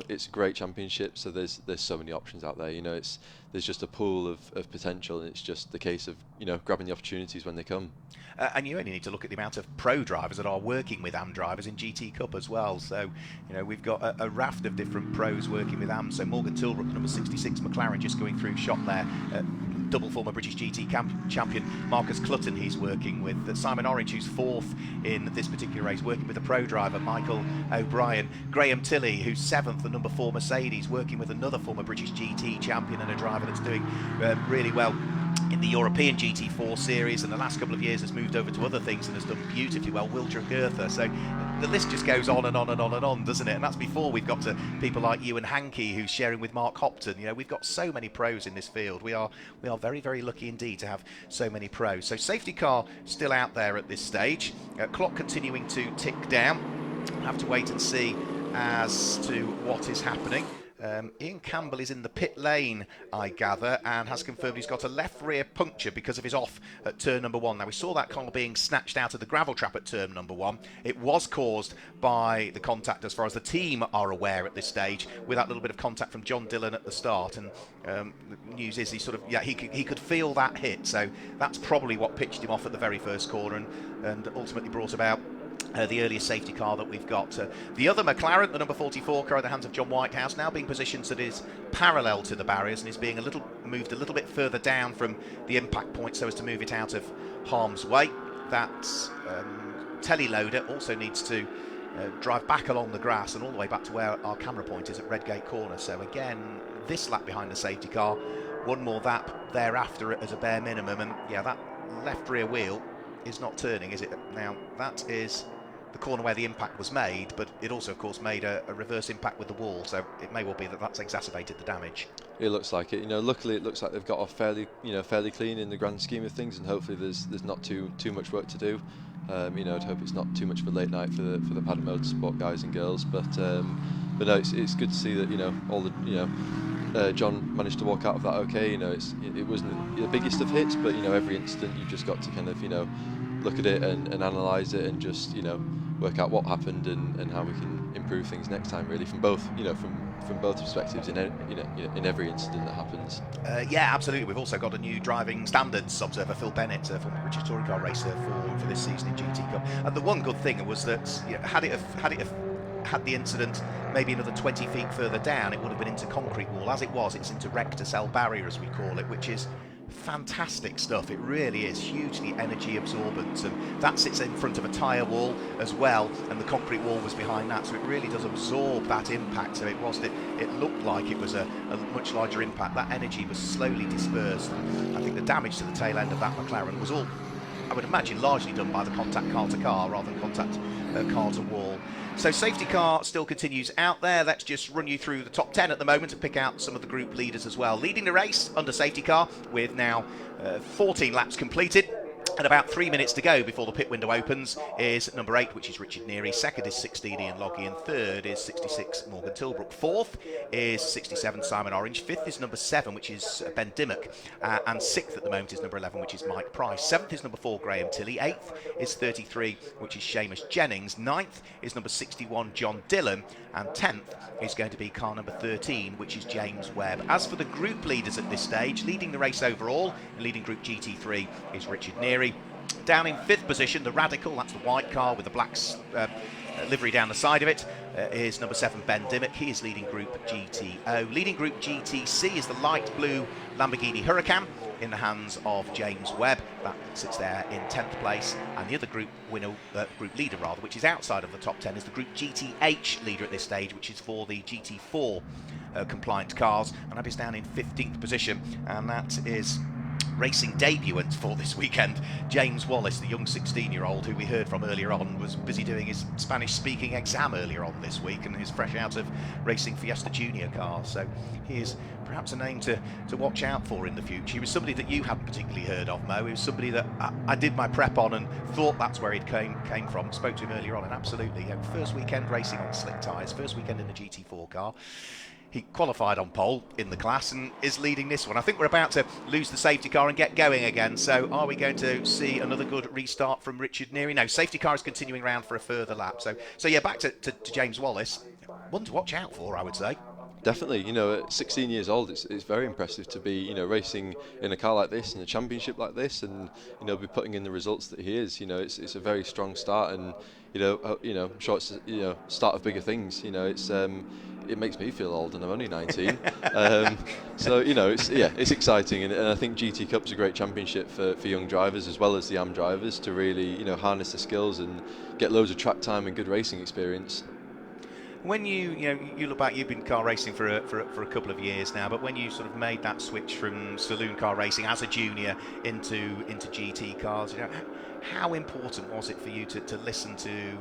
it's a great championship, so there's so many options out there. There's just a pool of potential, and it's just the case of grabbing the opportunities when they come. And you only need to look at the amount of pro drivers that are working with AM drivers in GT Cup as well. So we've got a raft of different pros working with AM. So Morgan Tilbrook, number 66 McLaren, just going through shot there. double former British GT champion Marcus Clutton he's working with. Simon Orange, who's fourth in this particular race, working with a pro driver, Michael O'Brien. Graham Tilley, who's seventh, the number 4 Mercedes, working with another former British GT champion and a driver that's doing really well in the European GT4 series, and the last couple of years has moved over to other things and has done beautifully well, Wiltshire Goethe. So the list just goes on and on and on and on, doesn't it? And that's before we've got to people like Ewan Hankey, who's sharing with Mark Hopton. You know, we've got so many pros in this field. We are very, very lucky indeed to have so many pros. So safety car still out there at this stage. Clock continuing to tick down. We'll have to wait and see as to what is happening. Ian Campbell is in the pit lane, I gather, and has confirmed he's got a left rear puncture because of his off at turn number 1. Now, we saw that car being snatched out of the gravel trap at turn number 1. It was caused by the contact, as far as the team are aware at this stage, with that little bit of contact from John Dillon at the start. And the news is he could feel that hit, so that's probably what pitched him off at the very first corner and ultimately brought about the earliest safety car that we've got. The other McLaren, the number 44 car in the hands of John Whitehouse, now being positioned so that it is parallel to the barriers and is being moved a little bit further down from the impact point so as to move it out of harm's way. That teleloader also needs to drive back along the grass and all the way back to where our camera point is at Redgate Corner. So again, this lap behind the safety car, one more lap thereafter as a bare minimum, and yeah, that left rear wheel is not turning, is it? Now, that is the corner where the impact was made, but it also, of course, made a reverse impact with the wall, so it may well be that that's exacerbated the damage. It looks like it. You know, luckily it looks like they've got off fairly clean in the grand scheme of things, and hopefully there's not too much work to do. You know, I'd hope it's not too much of a late night for the Paddock Motorsport guys and girls, but no, it's good to see that, you know, all the John managed to walk out of that okay. You know, it wasn't the biggest of hits, but you know, every incident you've just got to kind of, you know, look at it and analyse it and just, you know, work out what happened and how we can improve things next time, really, from both, you know, from both perspectives in every incident that happens. Yeah, absolutely. We've also got a new driving standards observer, Phil Bennett, former British touring car racer for this season in GT Cup. And the one good thing was that, you know, had the incident maybe another 20 feet further down, it would have been into concrete wall. As it was, it's into rector-cell barrier, as we call it, which is fantastic stuff. It really is hugely energy absorbent, and that sits in front of a tyre wall as well, and the concrete wall was behind that, so it really does absorb that impact. So it looked like it was a much larger impact. That energy was slowly dispersed. I think the damage to the tail end of that McLaren was all, I would imagine, largely done by the contact car to car rather than contact car to wall. So safety car still continues out there. Let's just run you through the top 10 at the moment and pick out some of the group leaders as well. Leading the race under safety car with now 14 laps completed. And about 3 minutes to go before the pit window opens is number 8, which is Richard Neary. Second is 16, Ian Logie. And third is 66, Morgan Tilbrook. Fourth is 67, Simon Orange. Fifth is number 7, which is Ben Dimmock. And sixth at the moment is number 11, which is Mike Price. Seventh is number 4, Graham Tilley. Eighth is 33, which is Seamus Jennings. Ninth is number 61, John Dillon. And 10th is going to be car number 13, which is James Webb. As for the group leaders at this stage, leading the race overall, leading Group GT3 is Richard Neary. Down in 5th position, the Radical, that's the white car with the black livery down the side of it, is number 7, Ben Dimmock. He is leading Group GTO. Leading Group GTC is the light blue Lamborghini Huracan in the hands of James Webb. That sits there in 10th place. And the other group leader, which is outside of the top 10, is the Group GTH leader at this stage, which is for the GT4 compliant cars. And that is down in 15th position. And that is racing debutant for this weekend, James Wallace, the young 16-year-old who we heard from earlier on, was busy doing his Spanish-speaking exam earlier on this week and is fresh out of racing Fiesta Junior cars. So he is perhaps a name to watch out for in the future. He was somebody that you hadn't particularly heard of, Mo. He was somebody that I did my prep on and thought that's where he came from. Spoke to him earlier on, and absolutely, first weekend racing on slick tyres, first weekend in a GT4 car. He qualified on pole in the class and is leading this one. I think we're about to lose the safety car and get going again. So are we going to see another good restart from Richard Neary? No, safety car is continuing round for a further lap. So yeah, back to James Wallace. One to watch out for, I would say. Definitely, at 16 years old, it's very impressive to be, racing in a car like this, in a championship like this, and be putting in the results that he is. It's a very strong start, and I'm sure it's start of bigger things. it makes me feel old, and I'm only 19. So it's exciting, and I think GT Cup's a great championship for young drivers as well as the AM drivers to really harness the skills and get loads of track time and good racing experience. When you look back, you've been car racing for a couple of years now, but when you sort of made that switch from saloon car racing as a junior into GT cars, how important was it for you to listen to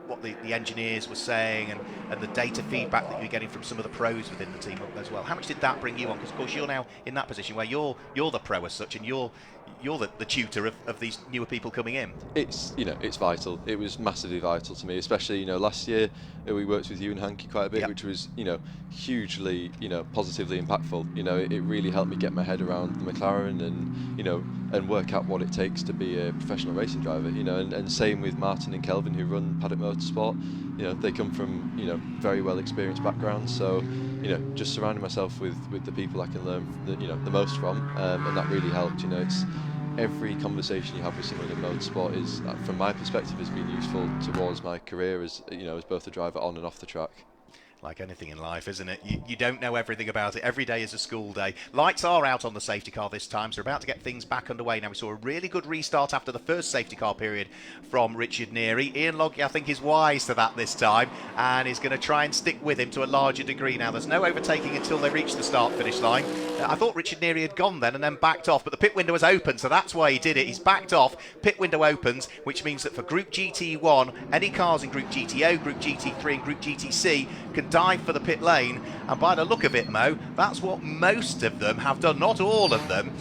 what the engineers were saying and the data feedback that you're getting from some of the pros within the team as well? How much did that bring you on? Because of course you're now in that position where you're the pro as such, and you're the tutor of these newer people coming in. It's vital. It was massively vital to me, especially last year we worked with you and Hanky quite a bit, which was hugely positively impactful. It really helped me get my head around the McLaren and work out what it takes to be a professional racing driver. And same with Martin and Kelvin, who run Paddock Motorsport. They come from very well experienced backgrounds, so just surrounding myself with the people I can learn the most from, and that really helped. It's every conversation you have with someone in motorsport is, from my perspective, has been useful towards my career as as both a driver on and off the track. Like anything in life, isn't it? You don't know everything about it. Every day is a school day. Lights are out on the safety car this time, so we're about to get things back underway. Now, we saw a really good restart after the first safety car period from Richard Neary. Ian Logie, I think, is wise to that this time and is going to try and stick with him to a larger degree now. There's no overtaking until they reach the start-finish line. I thought Richard Neary had gone then and then backed off, but the pit window was open, so that's why he did it. He's backed off, pit window opens, which means that for Group GT1, any cars in Group GTO, Group GT3 and Group GTC can dive for the pit lane, and by the look of it, Mo, that's what most of them have done, not all of them.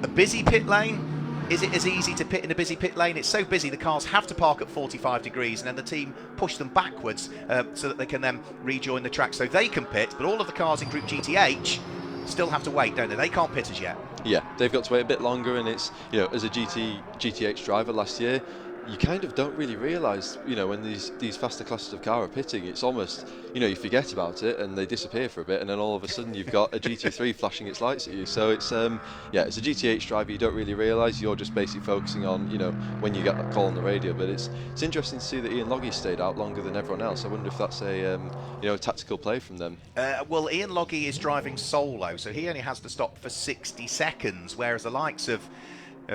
A busy pit lane, is it as easy to pit in a busy pit lane? It's so busy the cars have to park at 45 degrees and then the team push them backwards so that they can then rejoin the track so they can pit, but all of the cars in Group GTH still have to wait, don't they? They can't pit as yet. Yeah, they've got to wait a bit longer, and it's, as a GTH driver last year, you kind of don't really realise, when these faster classes of car are pitting, it's almost, you forget about it and they disappear for a bit, and then all of a sudden you've got a GT3 flashing its lights at you. So it's, as a GTH driver, you don't really realise, you're just basically focusing on, when you get that call on the radio. But it's interesting to see that Ian Logie stayed out longer than everyone else. I wonder if that's a tactical play from them. Well, Ian Logie is driving solo, so he only has to stop for 60 seconds, whereas the likes of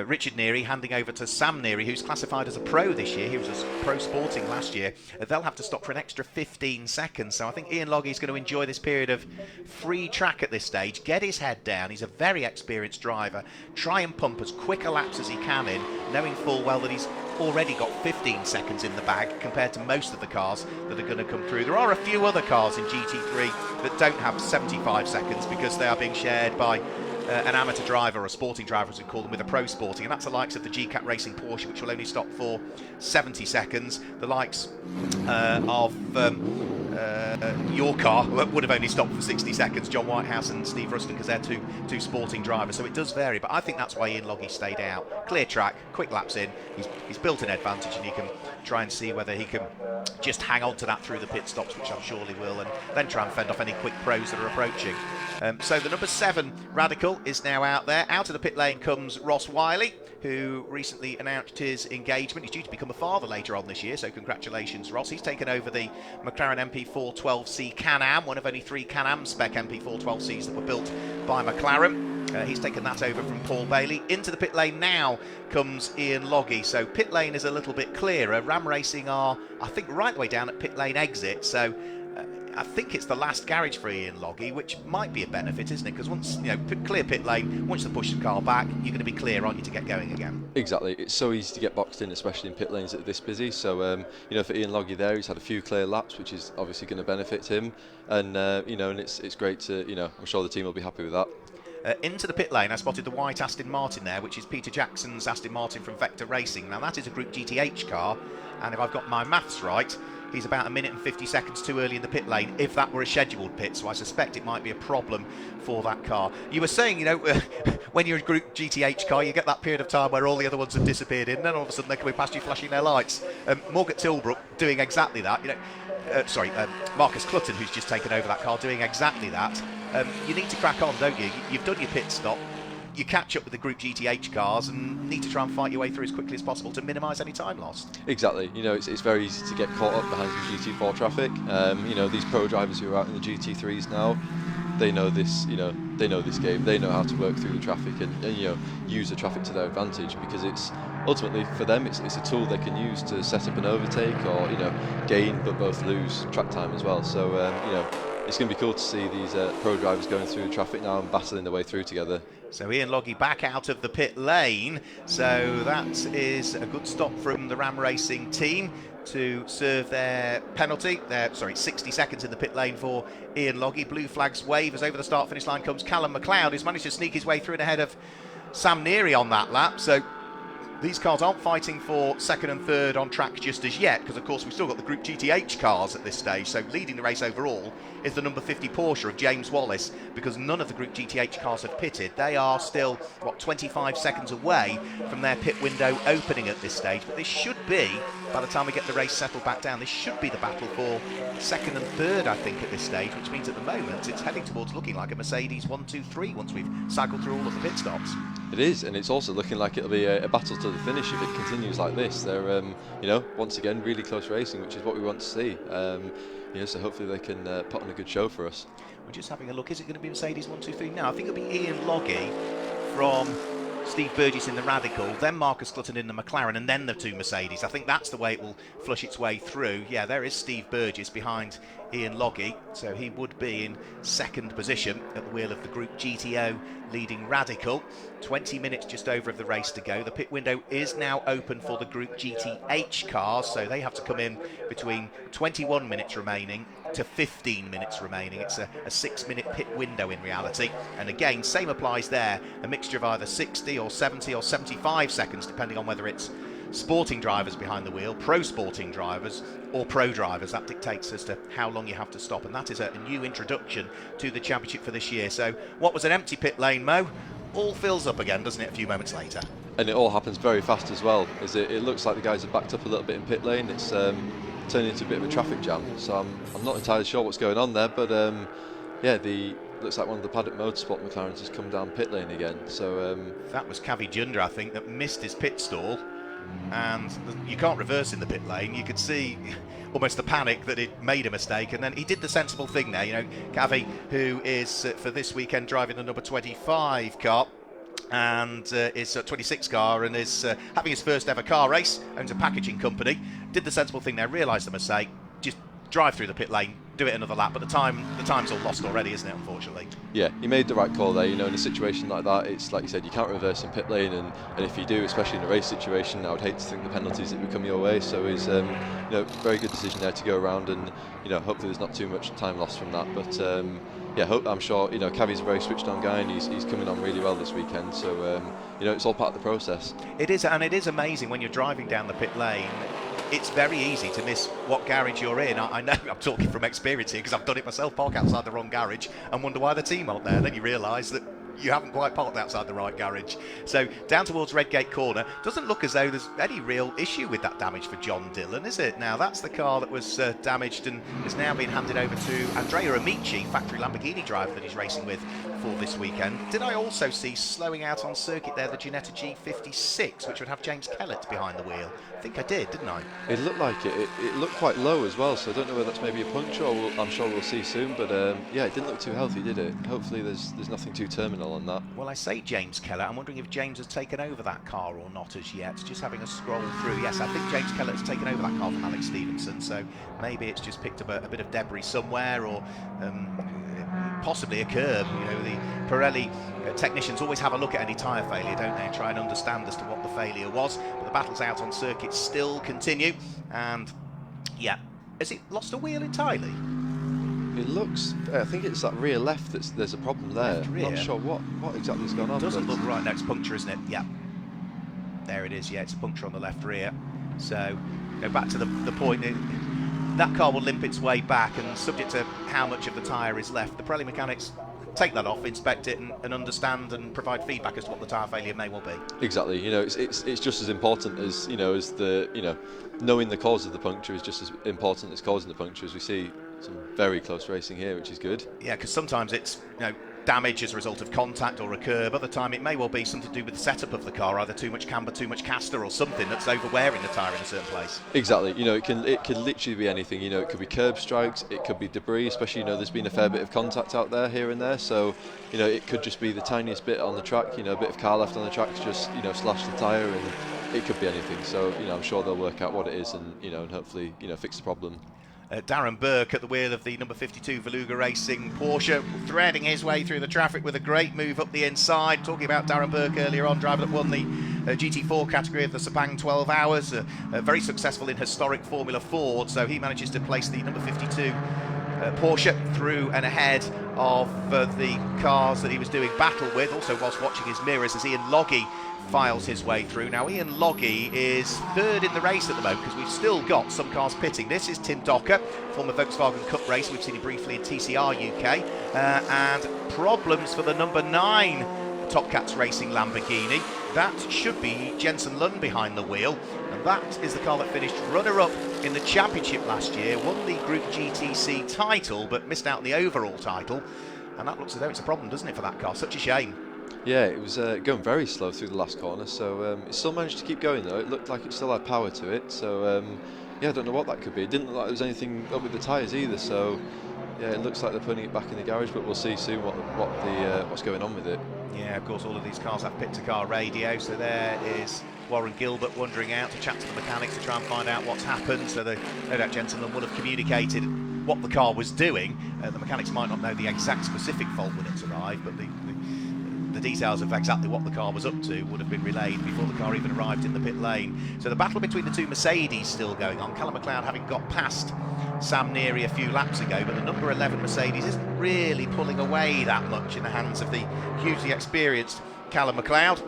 Richard Neary handing over to Sam Neary, who's classified as a pro this year. He was a pro sporting last year. They'll have to stop for an extra 15 seconds. So I think Ian Logie is going to enjoy this period of free track at this stage, get his head down. He's a very experienced driver. Try and pump as quick a laps as he can in, knowing full well that he's already got 15 seconds in the bag compared to most of the cars that are going to come through. There are a few other cars in GT3 that don't have 75 seconds because they are being shared by an amateur driver, or a sporting driver as we call them, with a pro sporting, and that's the likes of the GCAT Racing Porsche, which will only stop for 70 seconds. The likes of your car would have only stopped for 60 seconds, John Whitehouse and Steve Ruston, because they're two sporting drivers, so it does vary. But I think that's why Ian Logie stayed out. Clear track, quick laps in, he's built an advantage, and he can try and see whether he can just hang on to that through the pit stops, which I'm sure he will, and then try and fend off any quick pros that are approaching. So the number 7 Radical is now out there. Out of the pit lane comes Ross Wiley, who recently announced his engagement. He's due to become a father later on this year, so congratulations, Ross. He's taken over the McLaren MP412C Can-Am, one of only 3 Can-Am spec MP412Cs that were built by McLaren. He's taken that over from Paul Bailey. Into the pit lane now comes Ian Logie. So pit lane is a little bit clearer. Ram Racing are, I think, right the way down at pit lane exit. So I think it's the last garage for Ian Logie, which might be a benefit, isn't it? Because once, clear pit lane, once you push the car back, you're going to be clear, aren't you, to get going again? Exactly. It's so easy to get boxed in, especially in pit lanes that are this busy. So, for Ian Logie there, he's had a few clear laps, which is obviously going to benefit him. And, and it's great to, I'm sure the team will be happy with that. Into the pit lane, I spotted the white Aston Martin there, which is Peter Jackson's Aston Martin from Vector Racing. Now, that is a Group GTH car, and if I've got my maths right, he's about 1 minute and 50 seconds too early in the pit lane if that were a scheduled pit, so I suspect it might be a problem for that car. You were saying, when you're a Group GTH car, you get that period of time where all the other ones have disappeared in, and then all of a sudden they're coming past you flashing their lights. Morgan Tilbrook doing exactly that. Marcus Clutton, who's just taken over that car, doing exactly that. You need to crack on, don't you? You've done your pit stop. you catch up with the Group GTH cars and need to try and fight your way through as quickly as possible to minimise any time lost. Exactly. It's very easy to get caught up behind some GT4 traffic. These pro drivers who are out in the GT3s now, they know this. They know this game. They know how to work through the traffic and use the traffic to their advantage, because it's ultimately for them it's a tool they can use to set up an overtake or gain but both lose track time as well. So it's going to be cool to see these pro drivers going through the traffic now and battling their way through together. So Ian Loggy back out of the pit lane. So that is a good stop from the Ram Racing team to serve their penalty. 60 seconds in the pit lane for Ian Loggy. Blue flags wave as over the start finish line comes Callum McLeod, who's managed to sneak his way through and ahead of Sam Neary on that lap. So these cars aren't fighting for second and third on track just as yet, because of course we've still got the Group GTH cars at this stage. So leading the race overall is the number 50 Porsche of James Wallace, because none of the Group GTH cars have pitted. They are still 25 seconds away from their pit window opening at this stage. But this should be, by the time we get the race settled back down, this should be the battle for second and third, I think, at this stage, which means at the moment it's heading towards looking like a Mercedes 1, 2, 3 once we've cycled through all of the pit stops. It is, and it's also looking like it'll be a battle to the finish if it continues like this. They're, once again, really close racing, which is what we want to see. So hopefully they can put on a good show for us. We're just having a look. Is it going to be Mercedes 1, 2, 3? No, I think it'll be Ian Loggy from Steve Burgess in the Radical, then Marcus Clutton in the McLaren, and then the two Mercedes. I think that's the way it will flush its way through. Yeah, there is Steve Burgess behind Ian Loggy, so he would be in second position at the wheel of the Group GTO leading Radical. 20 minutes just over of the race to go. The pit window is now open for the Group GTH cars, so they have to come in between 21 minutes remaining to 15 minutes remaining. It's a 6-minute pit window in reality, and again, same applies there, a mixture of either 60 or 70 or 75 seconds depending on whether it's sporting drivers behind the wheel, pro sporting drivers or pro drivers. That dictates as to how long you have to stop, and that is a new introduction to the championship for this year. So what was an empty pit lane, Mo, all fills up again, doesn't it, a few moments later? And it all happens very fast as well, as it looks like the guys have backed up a little bit in pit lane. It's turned into a bit of a traffic jam, so I'm not entirely sure what's going on there, but looks like one of the Paddock Motorsport McLarens has come down pit lane again. So that was Kavi Junda, I think, that missed his pit stall, and you can't reverse in the pit lane. You could see almost the panic that it made a mistake, and then he did the sensible thing there. Kavi, who is for this weekend driving the number 25 car, and is a 26 car, and is having his first ever car race, owns a packaging company, did the sensible thing there, realised the mistake, just drive through the pit lane, do it another lap, but the time's all lost already, isn't it, unfortunately? Yeah, he made the right call there. In a situation like that, it's like you said, you can't reverse in pit lane, and if you do, especially in a race situation, I would hate to think the penalties that would come your way. So it's very good decision there to go around, and hopefully there's not too much time lost from that. But I'm sure Kavi's a very switched on guy, and he's coming on really well this weekend. So it's all part of the process. It is, and it is amazing when you're driving down the pit lane. It's very easy to miss what garage you're in. I know I'm talking from experience here because I've done it myself, park outside the wrong garage and wonder why the team aren't there. Then you realise that you haven't quite parked outside the right garage. So down towards Redgate Corner, doesn't look as though there's any real issue with that damage for John Dillon, is it? Now that's the car that was damaged and is now being handed over to Andrea Amici, factory Lamborghini driver that he's racing with for this weekend. Did I also see slowing out on circuit there the Ginetta G56, which would have James Kellett behind the wheel? I think I did, didn't I? It looked like it. It looked quite low as well, so I don't know whether that's maybe a puncture, or I'm sure we'll see soon, but it didn't look too healthy, did it? Hopefully there's nothing too terminal on that. Well, I say James Kellett, I'm wondering if James has taken over that car or not as yet. Just having a scroll through. Yes, I think James Kellett has taken over that car from Alex Stevenson, so maybe it's just picked up a bit of debris somewhere, or possibly a curb. The Pirelli technicians always have a look at any tyre failure, don't they, and try and understand as to what the failure was. But the battles out on circuit still continue, and has it lost a wheel entirely? It looks, I think it's that rear left there's a problem there. Left rear. Not sure what exactly has gone on. Doesn't look right. No, it's puncture, isn't it? Yeah. There it is. Yeah, it's a puncture on the left rear. So go back to the point. That car will limp its way back, and subject to how much of the tyre is left, the Pirelli mechanics take that off, inspect it, and understand and provide feedback as to what the tyre failure may well be. Exactly. It's just as important as as the knowing the cause of the puncture is just as important as causing the puncture. As we see some very close racing here, which is good. Yeah, because sometimes it's damage as a result of contact or a curb. Other time it may well be something to do with the setup of the car, either too much camber, too much caster, or something that's overwearing the tyre in a certain place. Exactly. You know, it can literally be anything. You know, it could be curb strikes, it could be debris, especially, you know, there's been a fair bit of contact out there here and there. So, you know, it could just be the tiniest bit on the track, you know, a bit of car left on the track to just, you know, slash the tyre, and it could be anything. So, you know, I'm sure they'll work out what it is and, you know, and hopefully, you know, fix the problem. Darren Burke at the wheel of the number 52 Veluga Racing Porsche, threading his way through the traffic with a great move up the inside. Talking about Darren Burke earlier on, driver that won the GT4 category of the Sepang 12 Hours, very successful in historic Formula Ford, so he manages to place the number 52 Porsche through and ahead of the cars that he was doing battle with, also whilst watching his mirrors as Ian Loggy files his way through. Now Ian Loggy is third in the race at the moment because we've still got some cars pitting. This is Tim Docker, former Volkswagen Cup racer. We've seen him briefly in TCR UK, and problems for the number 9 Top Cats Racing Lamborghini. That should be Jensen Lund behind the wheel, and that is the car that finished runner-up in the championship last year, won the Group GTC title but missed out on the overall title, and that looks as though it's a problem, doesn't it, for that car? Such a shame. Yeah, it was going very slow through the last corner, so it still managed to keep going though. It looked like it still had power to it, so yeah, I don't know what that could be. It didn't look like there was anything up with the tyres either, so yeah, it looks like they're putting it back in the garage, but we'll see soon what's going on with it. Yeah, of course, all of these cars have pit-to-car radio, so there is Warren Gilbert wandering out to chat to the mechanics to try and find out what's happened. So no doubt gentlemen would have communicated what the car was doing. The mechanics might not know the exact specific fault when it's arrived, but the details of exactly what the car was up to would have been relayed before the car even arrived in the pit lane. So the battle between the two Mercedes still going on. Callum McLeod having got past Sam Neary a few laps ago, but the number 11 Mercedes isn't really pulling away that much in the hands of the hugely experienced Callum McLeod,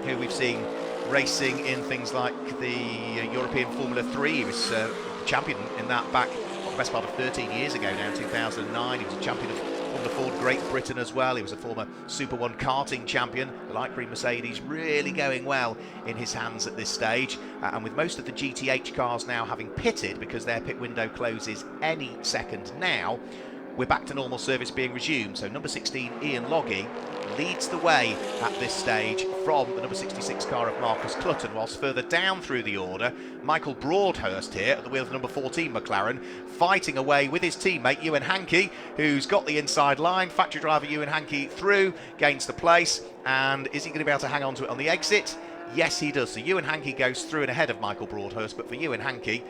who we've seen racing in things like the European Formula 3. He was champion in that back, the best part of 13 years ago now, 2009. He was a champion of Formula Ford Great Britain as well. He was a former Super 1 karting champion. The light green Mercedes really going well in his hands at this stage. And with most of the GTH cars now having pitted, because their pit window closes any second now, we're back to normal service being resumed. So number 16, Ian Loggy, leads the way at this stage from the number 66 car of Marcus Clutton, whilst further down through the order, Michael Broadhurst here at the wheel of number 14 McLaren, fighting away with his teammate Ewan Hankey, who's got the inside line. Factory driver Ewan Hankey through, gains the place, and is he going to be able to hang on to it on the exit? Yes, he does. So Ewan Hankey goes through and ahead of Michael Broadhurst, but for Ewan Hankey,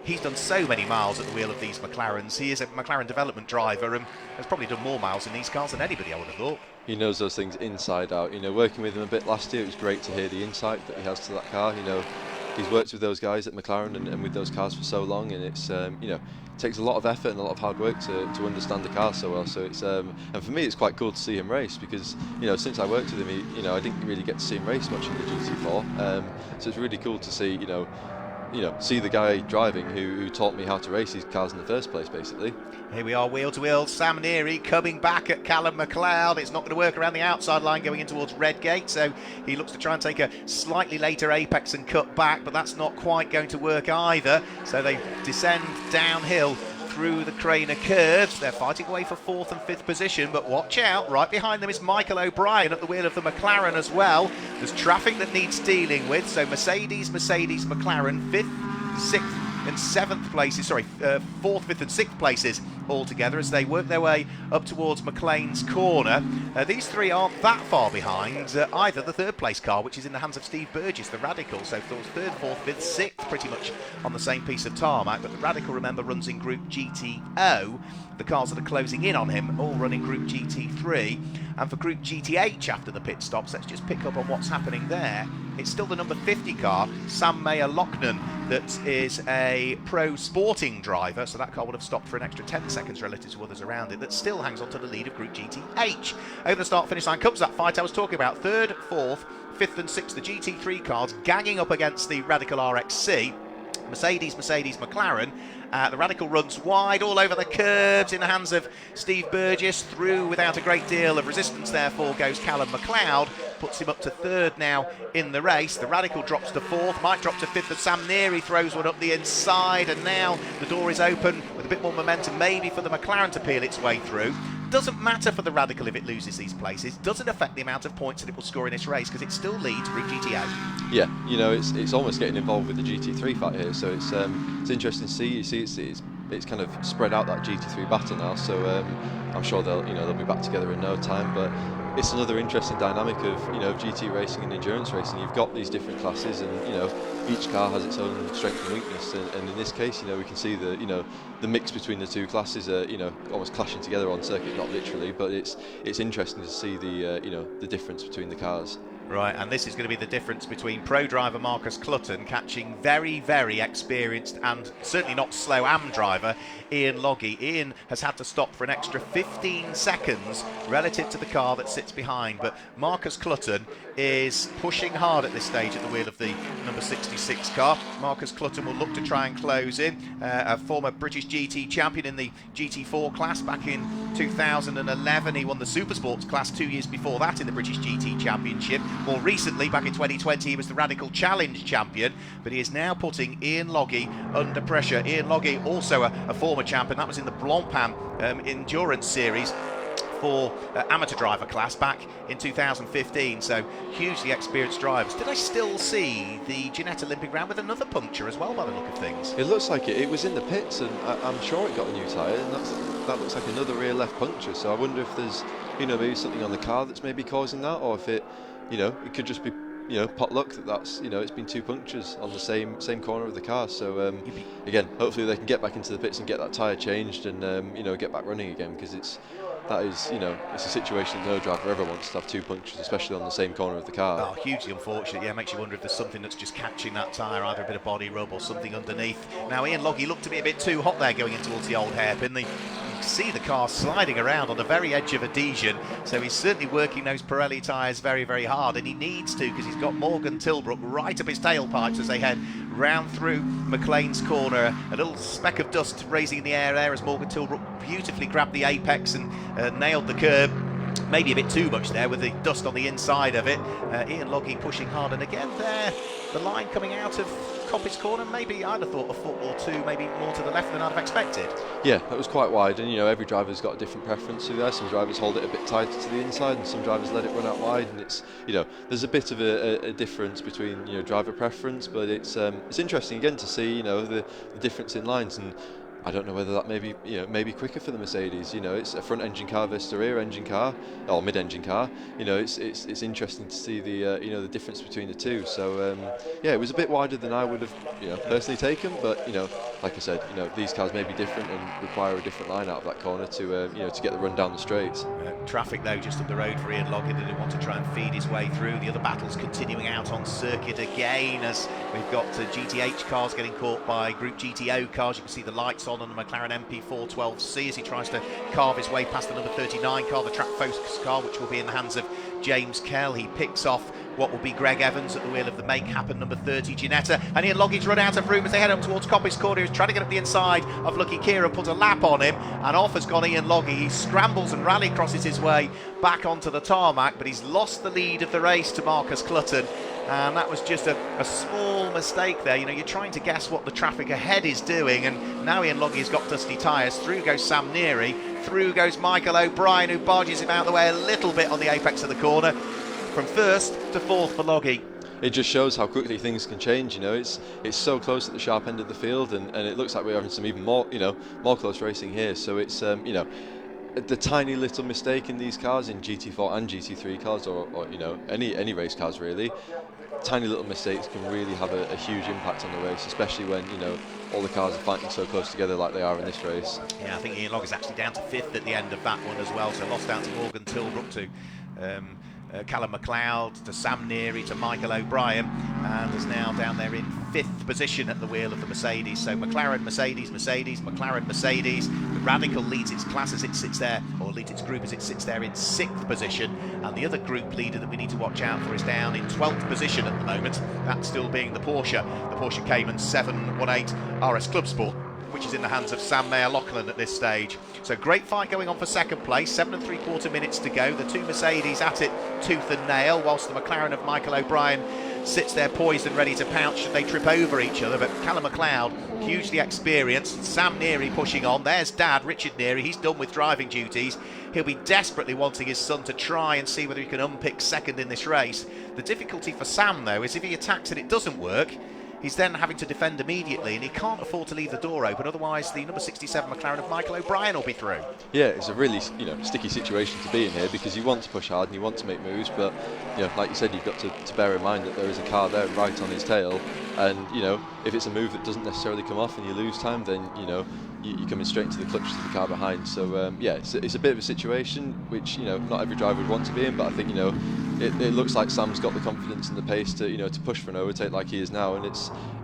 he's done so many miles at the wheel of these McLarens. He is a McLaren development driver and has probably done more miles in these cars than anybody, I would have thought. He knows those things inside out. You know, working with him a bit last year, it was great to hear the insight that he has to that car. You know, he's worked with those guys at McLaren and with those cars for so long, and it's you know, it takes a lot of effort and a lot of hard work to understand the car so well. So it's and for me, it's quite cool to see him race, because you know, since I worked with him, you know, I didn't really get to see him race much in the GT4. So it's really cool to see, you know, see the guy driving who taught me how to race these cars in the first place, basically. Here we are, wheel to wheel. Sam Neary coming back at Callum McLeod. It's not going to work around the outside line going in towards Redgate, so he looks to try and take a slightly later apex and cut back, but that's not quite going to work either. So they descend downhill through the Craner curves. They're fighting away for 4th and 5th position, but watch out, right behind them is Michael O'Brien at the wheel of the McLaren as well. There's traffic that needs dealing with, so Mercedes, McLaren, 5th, 6th and 7th places, 4th, 5th and 6th places altogether as they work their way up towards McLean's corner. These three aren't that far behind either the 3rd place car, which is in the hands of Steve Burgess, the Radical. So thought 3rd, 4th, 5th, 6th pretty much on the same piece of tarmac, but the Radical, remember, runs in Group GTO. The cars that are closing in on him all run in Group GT3. And for Group GTH after the pit stops, let's just pick up on what's happening there. It's still the number 50 car, Sam Mayer Lochnan, that is a pro sporting driver, so that car would have stopped for an extra 10 seconds relative to others around it, that still hangs on to the lead of Group GTH. Over the start-finish line comes that fight I was talking about. 3rd, 4th, 5th and 6th, the GT3 cars ganging up against the Radical RXC. Mercedes, McLaren. The Radical runs wide all over the curbs in the hands of Steve Burgess. Through without a great deal of resistance, therefore, goes Callum McLeod. Puts him up to 3rd now in the race. The Radical drops to 4th, might drop to 5th as Sam Neary throws one up the inside, and now the door is open with a bit more momentum maybe for the McLaren to peel its way through. doesn't matter for the Radical if it loses these places. Doesn't affect the amount of points that it will score in this race because it still leads Group GTO. Yeah, you know, it's almost getting involved with the GT3 fight here, so it's interesting to see. You see, it's kind of spread out that GT3 battle now, so I'm sure they'll be back together in no time. But it's another interesting dynamic of GT racing and endurance racing. You've got these different classes, and each car has its own strength and weakness. And in this case, we can see the mix between the two classes are almost clashing together on circuit, not literally, but it's interesting to see the difference between the cars. Right, and this is going to be the difference between pro driver Marcus Clutton catching very, very experienced and certainly not slow AM driver Ian Loggy. Ian has had to stop for an extra 15 seconds relative to the car that sits behind, but Marcus Clutton is pushing hard at this stage at the wheel of the number 66 car. Marcus Clutton will look to try and close in. A former British GT champion in the GT4 class back in 2011. He won the Supersports class 2 years before that in the British GT Championship. More recently, back in 2020, he was the Radical Challenge champion, but he is now putting Ian Loggy under pressure. Ian Loggy, also a former champion, that was in the Blancpain Endurance Series for amateur driver class back in 2015, so hugely experienced drivers. Did I still see the Ginetta limping around with another puncture as well by the look of things? It looks like it was in the pits, and I'm sure it got a new tyre, and that looks like another rear left puncture, so I wonder if there's maybe something on the car that's maybe causing that, or if it it could just be pot luck that's it's been 2 punctures on the same corner of the car. So again, hopefully they can get back into the pits and get that tyre changed and get back running again, because it's a situation that no driver ever wants to have 2 punctures, especially on the same corner of the car. Oh, hugely unfortunate. Yeah, makes you wonder if there's something that's just catching that tyre, either a bit of body rub or something underneath. Now Ian Loggy looked to be a bit too hot there going in towards the old hairpin. You can see the car sliding around on the very edge of adhesion, so he's certainly working those Pirelli tyres very, very hard, and he needs to, because he's got Morgan Tilbrook right up his tailpipes as they head round through McLean's corner. A little speck of dust raising in the air there as Morgan Tilbrook beautifully grabbed the apex and nailed the curb. Maybe a bit too much there with the dust on the inside of it. Ian Loggy pushing hard, and again there, the line coming out of Coppice corner, maybe I'd have thought a foot or two, maybe more to the left than I'd have expected. Yeah, that was quite wide, and every driver's got a different preference through there. Some drivers hold it a bit tighter to the inside, and some drivers let it run out wide, and it's there's a bit of a difference between driver preference, but it's interesting again to see the difference in lines. And I don't know whether that maybe quicker for the Mercedes. It's a front engine car versus a rear engine car or mid engine car. It's interesting to see the the difference between the two. So yeah, it was a bit wider than I would have personally taken, but like I said, these cars may be different and require a different line out of that corner to to get the run down the straight. Traffic though just up the road for Ian Loggy, didn't want to try and feed his way through. The other battles continuing out on circuit again, as we've got GTH cars getting caught by Group GTO cars. You can see the lights on the McLaren MP412C as he tries to carve his way past the number 39 car, the Track Focus car, which will be in the hands of James Kell. He picks off what will be Greg Evans at the wheel of the Make Happen number 30 Ginetta, and Ian Loggy's run out of room as they head up towards Coppice corner. He's trying to get up the inside of Lucky Kira, put a lap on him, and off has gone Ian Loggy. He scrambles and rally crosses his way back onto the tarmac, but he's lost the lead of the race to Marcus Clutton. And that was just a small mistake there. You're trying to guess what the traffic ahead is doing, and now Ian Loggy's got dusty tyres. Through goes Sam Neary, through goes Michael O'Brien, who barges him out of the way a little bit on the apex of the corner. From first to fourth for Loggy. It just shows how quickly things can change. It's so close at the sharp end of the field, and it looks like we're having some even more more close racing here. So it's the tiny little mistake in these cars, in GT4 and GT3 cars, or any race cars really, tiny little mistakes can really have a huge impact on the race, especially when all the cars are fighting so close together like they are in this race. Yeah, I think Ian Loggy's actually down to 5th at the end of that one as well, so lost out to Morgan Tilbrook, to Callum McLeod, to Sam Neary, to Michael O'Brien, and is now down there in 5th position at the wheel of the Mercedes. So McLaren, Mercedes, Mercedes, McLaren, Mercedes. The Radical leads its class as it sits there, or leads its group as it sits there in 6th position, and the other group leader that we need to watch out for is down in 12th position at the moment, that still being the Porsche Cayman 718 RS Club Sport, which is in the hands of Sam Mayer-Lachlan at this stage. So great fight going on for second place, 7 3/4 minutes to go. The two Mercedes at it tooth and nail, whilst the McLaren of Michael O'Brien sits there poised and ready to pounce should they trip over each other. But Callum MacLeod, hugely experienced. Sam Neary pushing on. There's Dad, Richard Neary. He's done with driving duties. He'll be desperately wanting his son to try and see whether he can unpick second in this race. The difficulty for Sam, though, is if he attacks and it doesn't work, he's then having to defend immediately, and he can't afford to leave the door open, otherwise the number 67 McLaren of Michael O'Brien will be through. Yeah, it's a really sticky situation to be in here, because you want to push hard and you want to make moves, but like you said, you've got to bear in mind that there is a car there right on his tail, and if it's a move that doesn't necessarily come off and you lose time, then you're coming straight into the clutches of the car behind. So it's a bit of a situation which not every driver would want to be in, but I think it looks like Sam's got the confidence and the pace to push for an overtake like he is now, and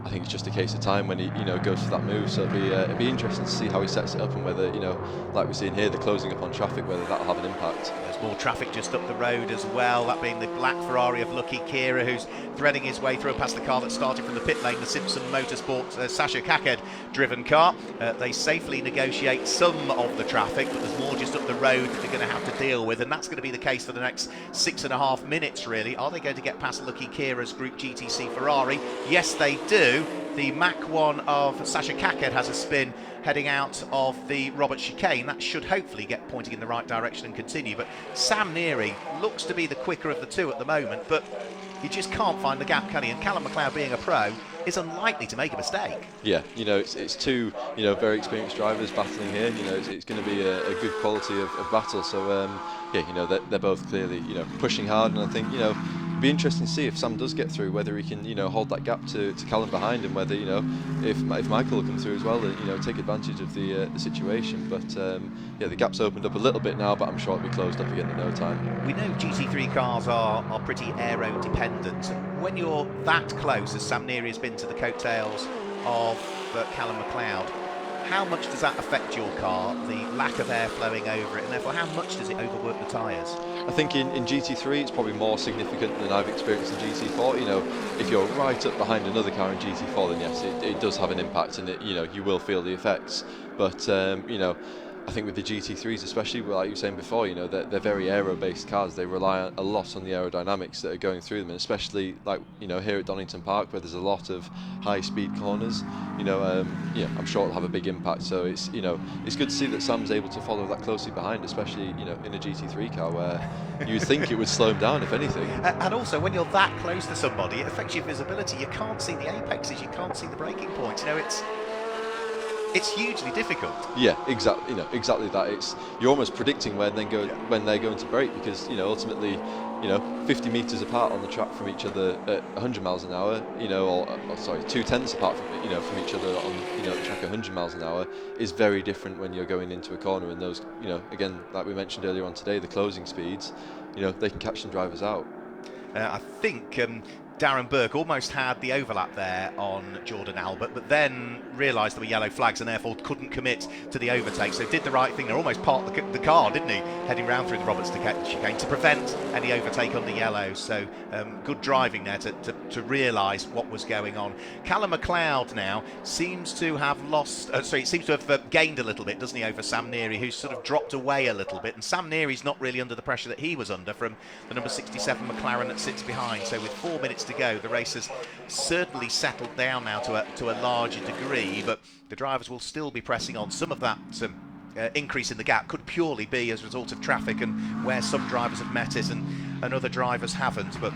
I think it's just a case of time when he goes for that move. So it'd be interesting to see how he sets it up, and whether like we're seeing here, the closing up on traffic, whether that'll have an impact. There's more traffic just up the road as well, that being the black Ferrari of Lucky Kira, who's threading his way through past the car that started from the pit lane, the Simpson Motorsport Sasha Kaked driven car. They safely negotiate some of the traffic, but there's more just up the road that they're going to have to deal with, and that's going to be the case for the next 6.5 minutes really. Are they going to get past Lucky Kira's Group GTC Ferrari? Yes, they do. The Mach 1 of Sasha Kaked has a spin heading out of the Robert chicane. That should hopefully get pointing in the right direction and continue. But Sam Neary looks to be the quicker of the two at the moment, but he just can't find the gap, can he? And Callum MacLeod, being a pro, is unlikely to make a mistake. Yeah, it's two very experienced drivers battling here. It's going to be a good quality of battle. So they're both clearly pushing hard, and I think it'd be interesting to see if Sam does get through, whether he can hold that gap to Callum behind, and whether if Michael will come through as well, and take advantage of the situation. But the gap's opened up a little bit now, but I'm sure it'll be closed up again in no time. We know GT3 cars are pretty aero dependent. When you're that close as Sam Neary has been to the coattails of Callum MacLeod, how much does that affect your car, the lack of air flowing over it, and therefore how much does it overwork the tyres? I think in GT3 it's probably more significant than I've experienced in GT4. If you're right up behind another car in GT4, then yes, it does have an impact, and you will feel the effects. But I think with the GT3s especially, like you were saying before, they're very aero-based cars. They rely a lot on the aerodynamics that are going through them, and especially like here at Donington Park, where there's a lot of high-speed corners. I'm sure it'll have a big impact. So it's good to see that Sam's able to follow that closely behind, especially in a GT3 car where you'd think it would slow him down if anything. And also, when you're that close to somebody, it affects your visibility. You can't see the apexes, you can't see the braking points. It's hugely difficult. Yeah, exactly. Exactly that. You're almost predicting when they're going to brake, because ultimately, 50 metres apart on the track from each other at 100 miles an hour, or sorry, 2/10 apart from each other on the track at 100 miles an hour is very different when you're going into a corner. And those, again, like we mentioned earlier on today, the closing speeds, they can catch some drivers out. I think Darren Burke almost had the overlap there on Jordan Albert, but then realised there were yellow flags and therefore couldn't commit to the overtake. So did the right thing there, almost parked the car, didn't he, heading round through the Roberts chicane to prevent any overtake on the yellow. So good driving there to realise what was going on. Callum MacLeod now seems to have gained a little bit, doesn't he, over Sam Neary, who's sort of dropped away a little bit. And Sam Neary's not really under the pressure that he was under from the number 67 McLaren that sits behind. So with 4 minutes to go, the race has certainly settled down now to a larger degree, but the drivers will still be pressing on. Some of that increase in the gap could purely be as a result of traffic and where some drivers have met it and other drivers haven't, but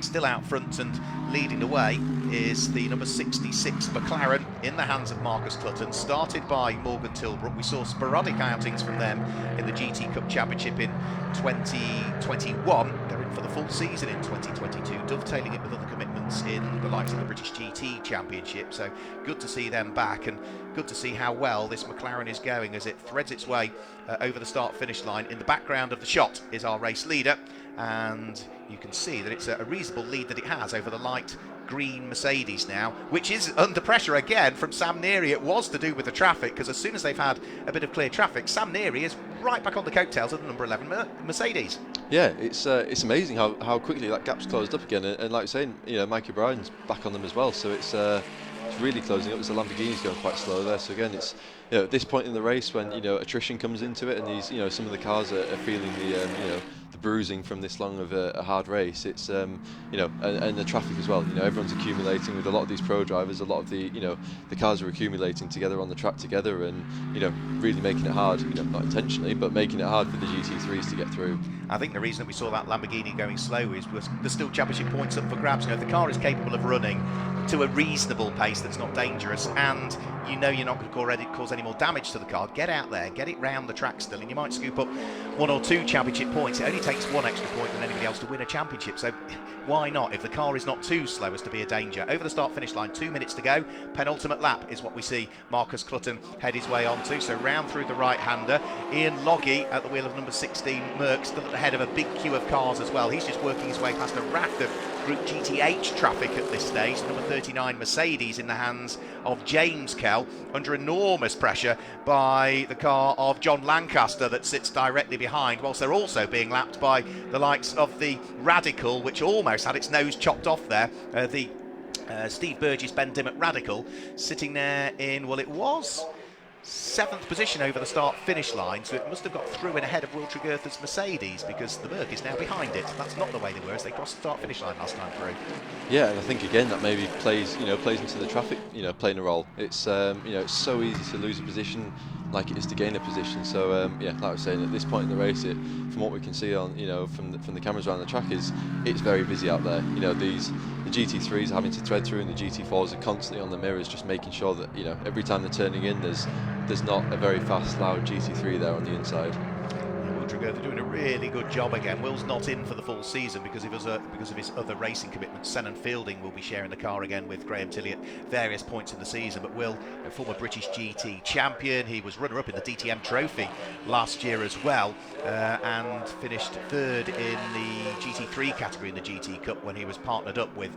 still out front and leading the way is the number 66 McLaren in the hands of Marcus Clutton, started by Morgan Tilbrook. We saw sporadic outings from them in the GT Cup Championship in 2021. They're in for the full season in 2022, dovetailing it with other commitments in the likes of the British GT Championship. So good to see them back, and good to see how well this McLaren is going as it threads its way over the start-finish line. In the background of the shot is our race leader, and you can see that it's a reasonable lead that it has over the light green Mercedes now, which is under pressure again from Sam Neary. It was to do with the traffic, because as soon as they've had a bit of clear traffic, Sam Neary is right back on the coattails of the number 11 Mercedes. Yeah, it's amazing how quickly that gap's closed up again, and like you're saying, Mike O'Brien's back on them as well, so it's really closing up. There's the Lamborghini's going quite slow there, so again it's at this point in the race when attrition comes into it, and these some of the cars are feeling the bruising from this long of a hard race. It's you know, and the traffic as well. You know, everyone's accumulating with a lot of these pro drivers. A lot of the, you know, the cars are accumulating together on the track together, and you know, really making it hard. You know, not intentionally, but making it hard for the GT3s to get through. I think the reason that we saw that Lamborghini going slow is there's still championship points up for grabs. You know, if the car is capable of running to a reasonable pace that's not dangerous, and you know you're not going to cause any more damage to the car, get out there, get it round the track still, and you might scoop up 1 or 2 championship points. It only takes 1 extra point than anybody else to win a championship, so why not, if the car is not too slow as to be a danger? Over the start finish line, 2 minutes to go. Penultimate lap is what we see Marcus Clutton head his way onto, so round through the right-hander. Ian Loggy at the wheel of number 16 Merck, still at the head of a big queue of cars as well. He's just working his way past a raft of Group GTH traffic at this stage. Number 39 Mercedes in the hands of James Kell, under enormous pressure by the car of John Lancaster that sits directly behind, whilst they're also being lapped by the likes of the Radical, which almost had its nose chopped off there. Steve Burgess Ben Dimmock Radical sitting there in, well, it was 7th position over the start finish line, so it must have got through in ahead of Will Tregurtha's Mercedes, because the Merc is now behind it. That's not the way they were as they crossed the start finish line last time through. Yeah, and I think again that maybe plays into the traffic, you know, playing a role. It's you know, it's so easy to lose a position like it is to gain a position. So yeah, like I was saying, at this point in the race, from what we can see on, you know, from the cameras around the track, it's very busy out there. You know, the GT3s are having to thread through, and the GT4s are constantly on the mirrors, just making sure that, you know, every time they're turning in, there's not a very fast, loud GT3 there on the inside. They're doing a really good job again. Will's not in for the full season because of his other racing commitments. Senan Fielding will be sharing the car again with Graham Tilley at various points in the season. But Will, a former British GT champion, he was runner-up in the DTM Trophy last year as well, and finished 3rd in the GT3 category in the GT Cup when he was partnered up with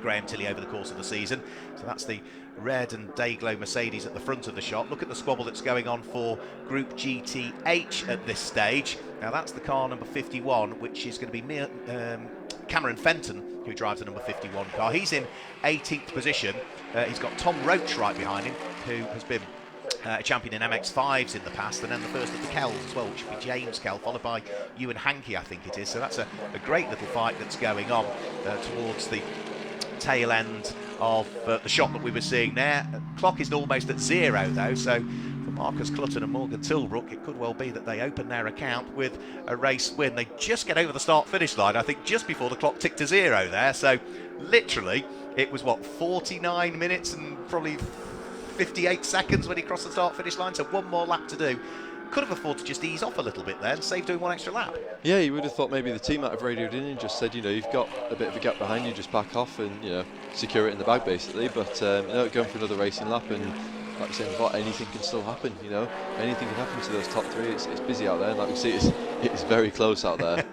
Graham Tilley over the course of the season. So that's the red and Dayglow Mercedes at the front of the shot. Look at the squabble that's going on for Group GTH at this stage. Now that's the car number 51, which is going to be Cameron Fenton, who drives the number 51 car. He's in 18th position. He's got Tom Roach right behind him, who has been a champion in MX-5s in the past, and then the first of the Kells as well, which would be James Kell, followed by Ewan Hankey, I think it is. So that's a great little fight that's going on towards the tail end of the shot that we were seeing there. Clock is almost at 0 though, so for Marcus Clutton and Morgan Tilbrook, it could well be that they open their account with a race win. They just get over the start finish line, I think, just before the clock ticked to 0 there, so literally it was what, 49 minutes and probably 58 seconds when he crossed the start finish line, so 1 more lap to do. Could have afforded to just ease off a little bit there and save doing 1 extra lap. Yeah, you would have thought maybe the team might have radioed in and just said, you know, you've got a bit of a gap behind you, just back off and, you know, secure it in the bag basically. But you know, going for another racing lap, and like I said before, anything can still happen. You know, anything can happen to those top 3. It's busy out there, and like we see, it's very close out there.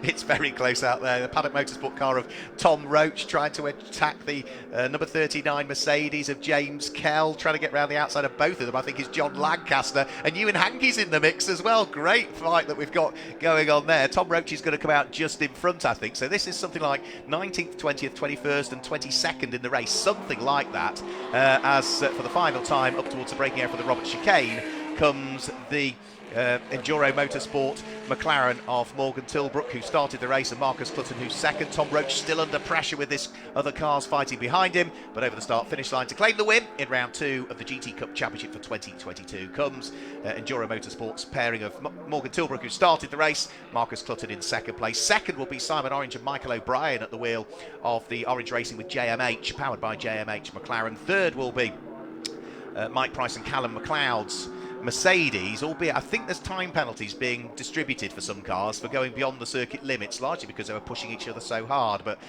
It's very close out there. The Paddock Motorsport car of Tom Roach trying to attack the number 39 Mercedes of James Kell, trying to get round the outside of both of them. I think is John Lancaster, and Ewan Hankey's in the mix as well. Great fight that we've got going on there. Tom Roach is going to come out just in front, I think. So this is something like 19th, 20th, 21st and 22nd in the race, something like that, as for the final time up towards the braking area for the Robert Chicane comes the Enduro Motorsport McLaren of Morgan Tilbrook, who started the race, and Marcus Clutton, who's second. Tom Roach still under pressure with this other cars fighting behind him, but over the start finish line to claim the win in round 2 of the GT Cup Championship for 2022 comes Enduro Motorsport's pairing of Morgan Tilbrook, who started the race, Marcus Clutton in second place. Second will be Simon Orange and Michael O'Brien at the wheel of the Orange Racing with JMH, powered by JMH McLaren. Third will be Mike Price and Callum McLeod's Mercedes, albeit I think there's time penalties being distributed for some cars for going beyond the circuit limits, largely because they were pushing each other so hard. But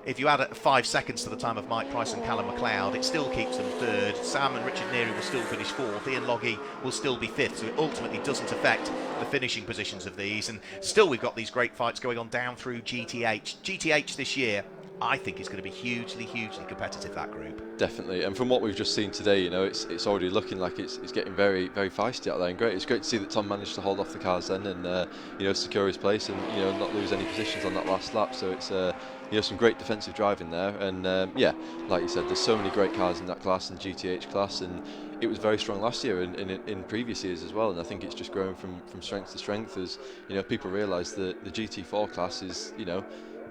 if you add 5 seconds to the time of Mike Price and Callum McLeod, it still keeps them third. Sam and Richard Neary will still finish 4th. Ian Loggy will still be 5th, so it ultimately doesn't affect the finishing positions of these. And still we've got these great fights going on down through GTH. GTH this year, I think it's going to be hugely, hugely competitive, that group. Definitely, and from what we've just seen today, you know, it's already looking like it's getting very, very feisty out there, and great. It's great to see that Tom managed to hold off the cars then, and you know, secure his place, and you know, not lose any positions on that last lap. So it's you know, some great defensive driving there, and yeah, like you said, there's so many great cars in that class and GTH class, and it was very strong last year and in previous years as well. And I think it's just growing from strength to strength as you know, people realise that the GT4 class is, you know,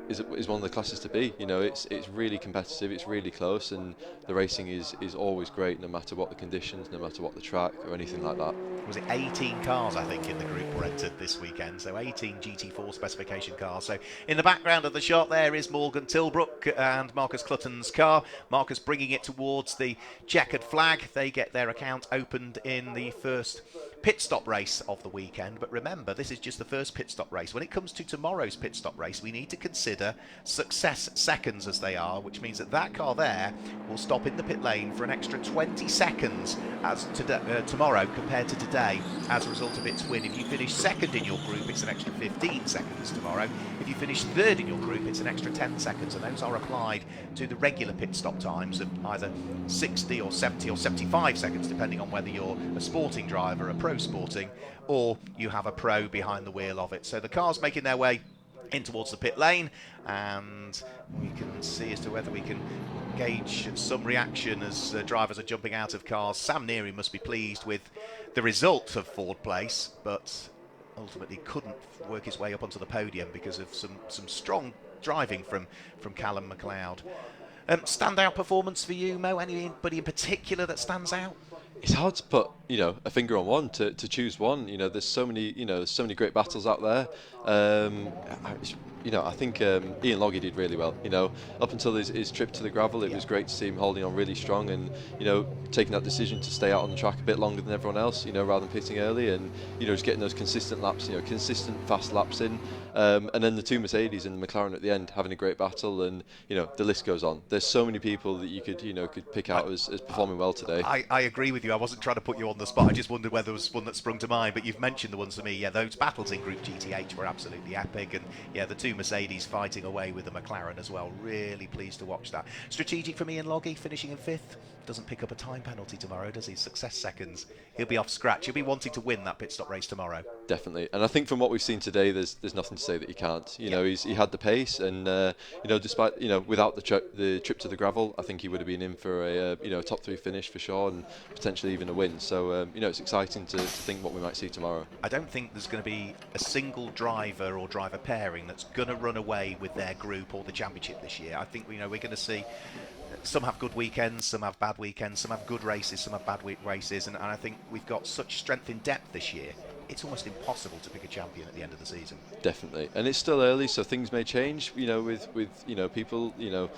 is one of the classes to be. You know, it's really competitive, it's really close, and the racing is always great, no matter what the conditions, no matter what the track or anything like that. Was it 18 cars, I think, in the group were entered this weekend? So 18 GT4 specification cars. So in the background of the shot there is Morgan Tilbrook and Marcus Clutton's car. Marcus bringing it towards the checkered flag. They get their account opened in the first pit stop race of the weekend. But remember, this is just the first pit stop race. When it comes to tomorrow's pit stop race, we need to consider success seconds as they are, which means that that car there will stop in the pit lane for an extra 20 seconds as tomorrow compared to today as a result of its win. If you finish second in your group, it's an extra 15 seconds tomorrow. If you finish third in your group, it's an extra 10 seconds, and those are applied to the regular pit stop times of either 60 or 70 or 75 seconds, depending on whether you're a sporting driver, a pro sporting, or you have a pro behind the wheel of it. So the cars making their way in towards the pit lane, and we can see as to whether we can gauge some reaction as drivers are jumping out of cars. Sam Neary must be pleased with the result of fourth place, but ultimately couldn't work his way up onto the podium because of some strong driving from Callum McLeod. Standout performance for you, Mo? Anybody in particular that stands out? It's hard to put, you know, a finger on one, to choose one. You know, there's so many, you know, there's so many great battles out there. You know, I think Ian Loggy did really well. You know, up until his trip to the gravel, it was great to see him holding on really strong and, you know, taking that decision to stay out on the track a bit longer than everyone else, you know, rather than pitting early, and, you know, just getting those consistent laps, you know, consistent fast laps in. And then the two Mercedes and the McLaren at the end having a great battle, and, you know, the list goes on. There's so many people that you could pick out as performing well today. I agree with you. I wasn't trying to put you on the spot. I just wondered whether there was one that sprung to mind, but you've mentioned the ones for me. Yeah, those battles in Group GTH were absolutely epic, and yeah, the two Mercedes fighting away with the McLaren as well. Really pleased to watch that. Strategic from Ian Loggy, finishing in fifth. Doesn't pick up a time penalty tomorrow, does he? Success seconds. He'll be off scratch. He'll be wanting to win that pit stop race tomorrow. Definitely, and I think from what we've seen today, there's nothing to say that he can't. You know, he had the pace, and you know, despite, you know, without the trip to the gravel, I think he would have been in for a you know, top three finish for sure, and potentially even a win. So you know, it's exciting to think what we might see tomorrow. I don't think there's going to be a single driver or driver pairing that's going to run away with their group or the championship this year. I think, you know, we're going to see some have good weekends, some have bad weekends, some have good races, some have bad races, and I think we've got such strength in depth this year. It's almost impossible to pick a champion at the end of the season. Definitely, and it's still early, so things may change. You know, with you know, people, you know,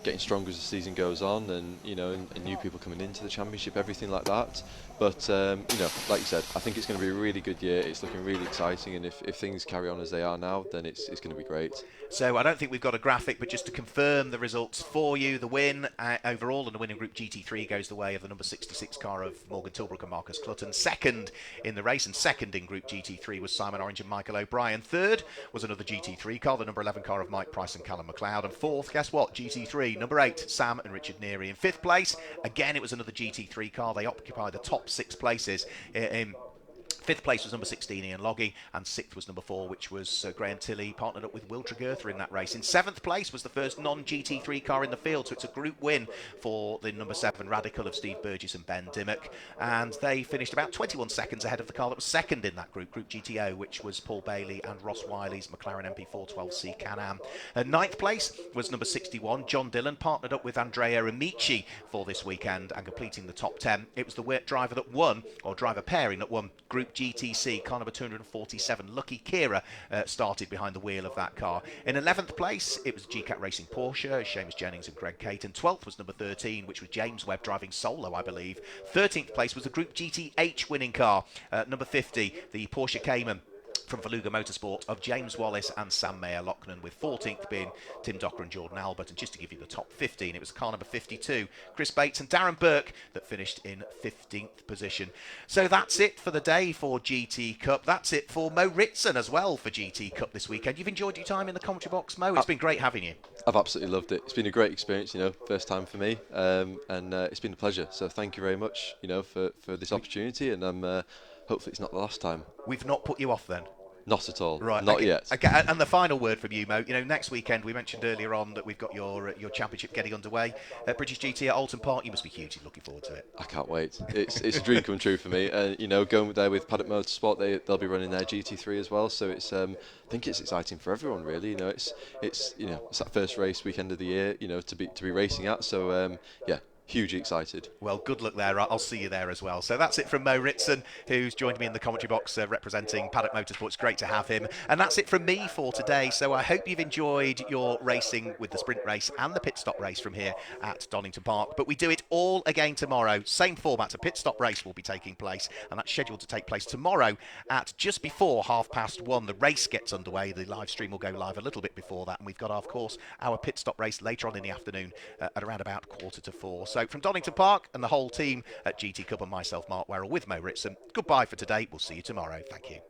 getting stronger as the season goes on, and you know, and new people coming into the championship, everything like that. But you know, like you said, I think it's going to be a really good year. It's looking really exciting, and if things carry on as they are now, then it's going to be great. So I don't think we've got a graphic, but just to confirm the results for you, the win overall and the win in Group GT3 goes the way of the number 66 car of Morgan Tilbrook and Marcus Clutton. Second in the race and second in Group GT3 was Simon Orange and Michael O'Brien. Third was another GT3 car, the number 11 car of Mike Price and Callum McLeod. And fourth, guess what? GT3, number 8, Sam and Richard Neary. In fifth place, again, it was another GT3 car. They occupied the top 6 places in fifth place was number 16, Ian Loggy, and sixth was number 4, which was Graham Tilley, partnered up with Will Tregertha in that race. In seventh place was the first non-GT3 car in the field, so it's a group win for the number 7 Radical of Steve Burgess and Ben Dimmock, and they finished about 21 seconds ahead of the car that was second in that group, Group GTO, which was Paul Bailey and Ross Wiley's McLaren MP412C Can-Am. Ninth place was number 61, John Dillon, partnered up with Andrea Amici for this weekend, and completing the top 10. It was the driver that won, or driver pairing that won Group GTC, car number 247. Lucky Kira started behind the wheel of that car. In 11th place, it was GCAT Racing Porsche, Seamus Jennings and Greg Caton. 12th was number 13, which was James Webb driving solo, I believe. 13th place was the Group GTH winning car, number 50, the Porsche Cayman from Faluga Motorsport of James Wallace and Sam Mayer Loughnane, with 14th being Tim Docker and Jordan Albert. And just to give you the top 15, it was car number 52, Chris Bates and Darren Burke, that finished in 15th position. So that's it for the day for GT Cup. That's it for Mo Ritson as well for GT Cup this weekend. You've enjoyed your time in the commentary box, Mo? It's been great having you. I've absolutely loved it. It's been a great experience, first time for me, and it's been a pleasure. So thank you very much, for this opportunity, and hopefully it's not the last time. We've not put you off then? Not at all. Right, not okay. yet. Okay, and the final word from you, Mo. Next weekend, we mentioned earlier on that we've got your championship getting underway at British GT at Alton Park. You must be hugely looking forward to it. I can't wait. It's a dream come true for me. Going there with Paddock Motorsport, they'll be running their GT3 as well. So it's I think it's exciting for everyone, really. It's that first race weekend of the year, to be racing at. So yeah. Hugely excited. Well, good luck there. I'll see you there as well. So that's it from Mo Ritson, who's joined me in the commentary box representing Paddock Motorsport. It's great to have him. And that's it from me for today. So I hope you've enjoyed your racing with the sprint race and the pit stop race from here at Donington Park. But we do it all again tomorrow. Same format. A pit stop race will be taking place, and that's scheduled to take place tomorrow at just before 1:30. The race gets underway. The live stream will go live a little bit before that. And we've got, of course, our pit stop race later on in the afternoon at around about 3:45. So from Donington Park and the whole team at GT Cup and myself, Mark Werrell, with Mo Ritson, goodbye for today. We'll see you tomorrow. Thank you.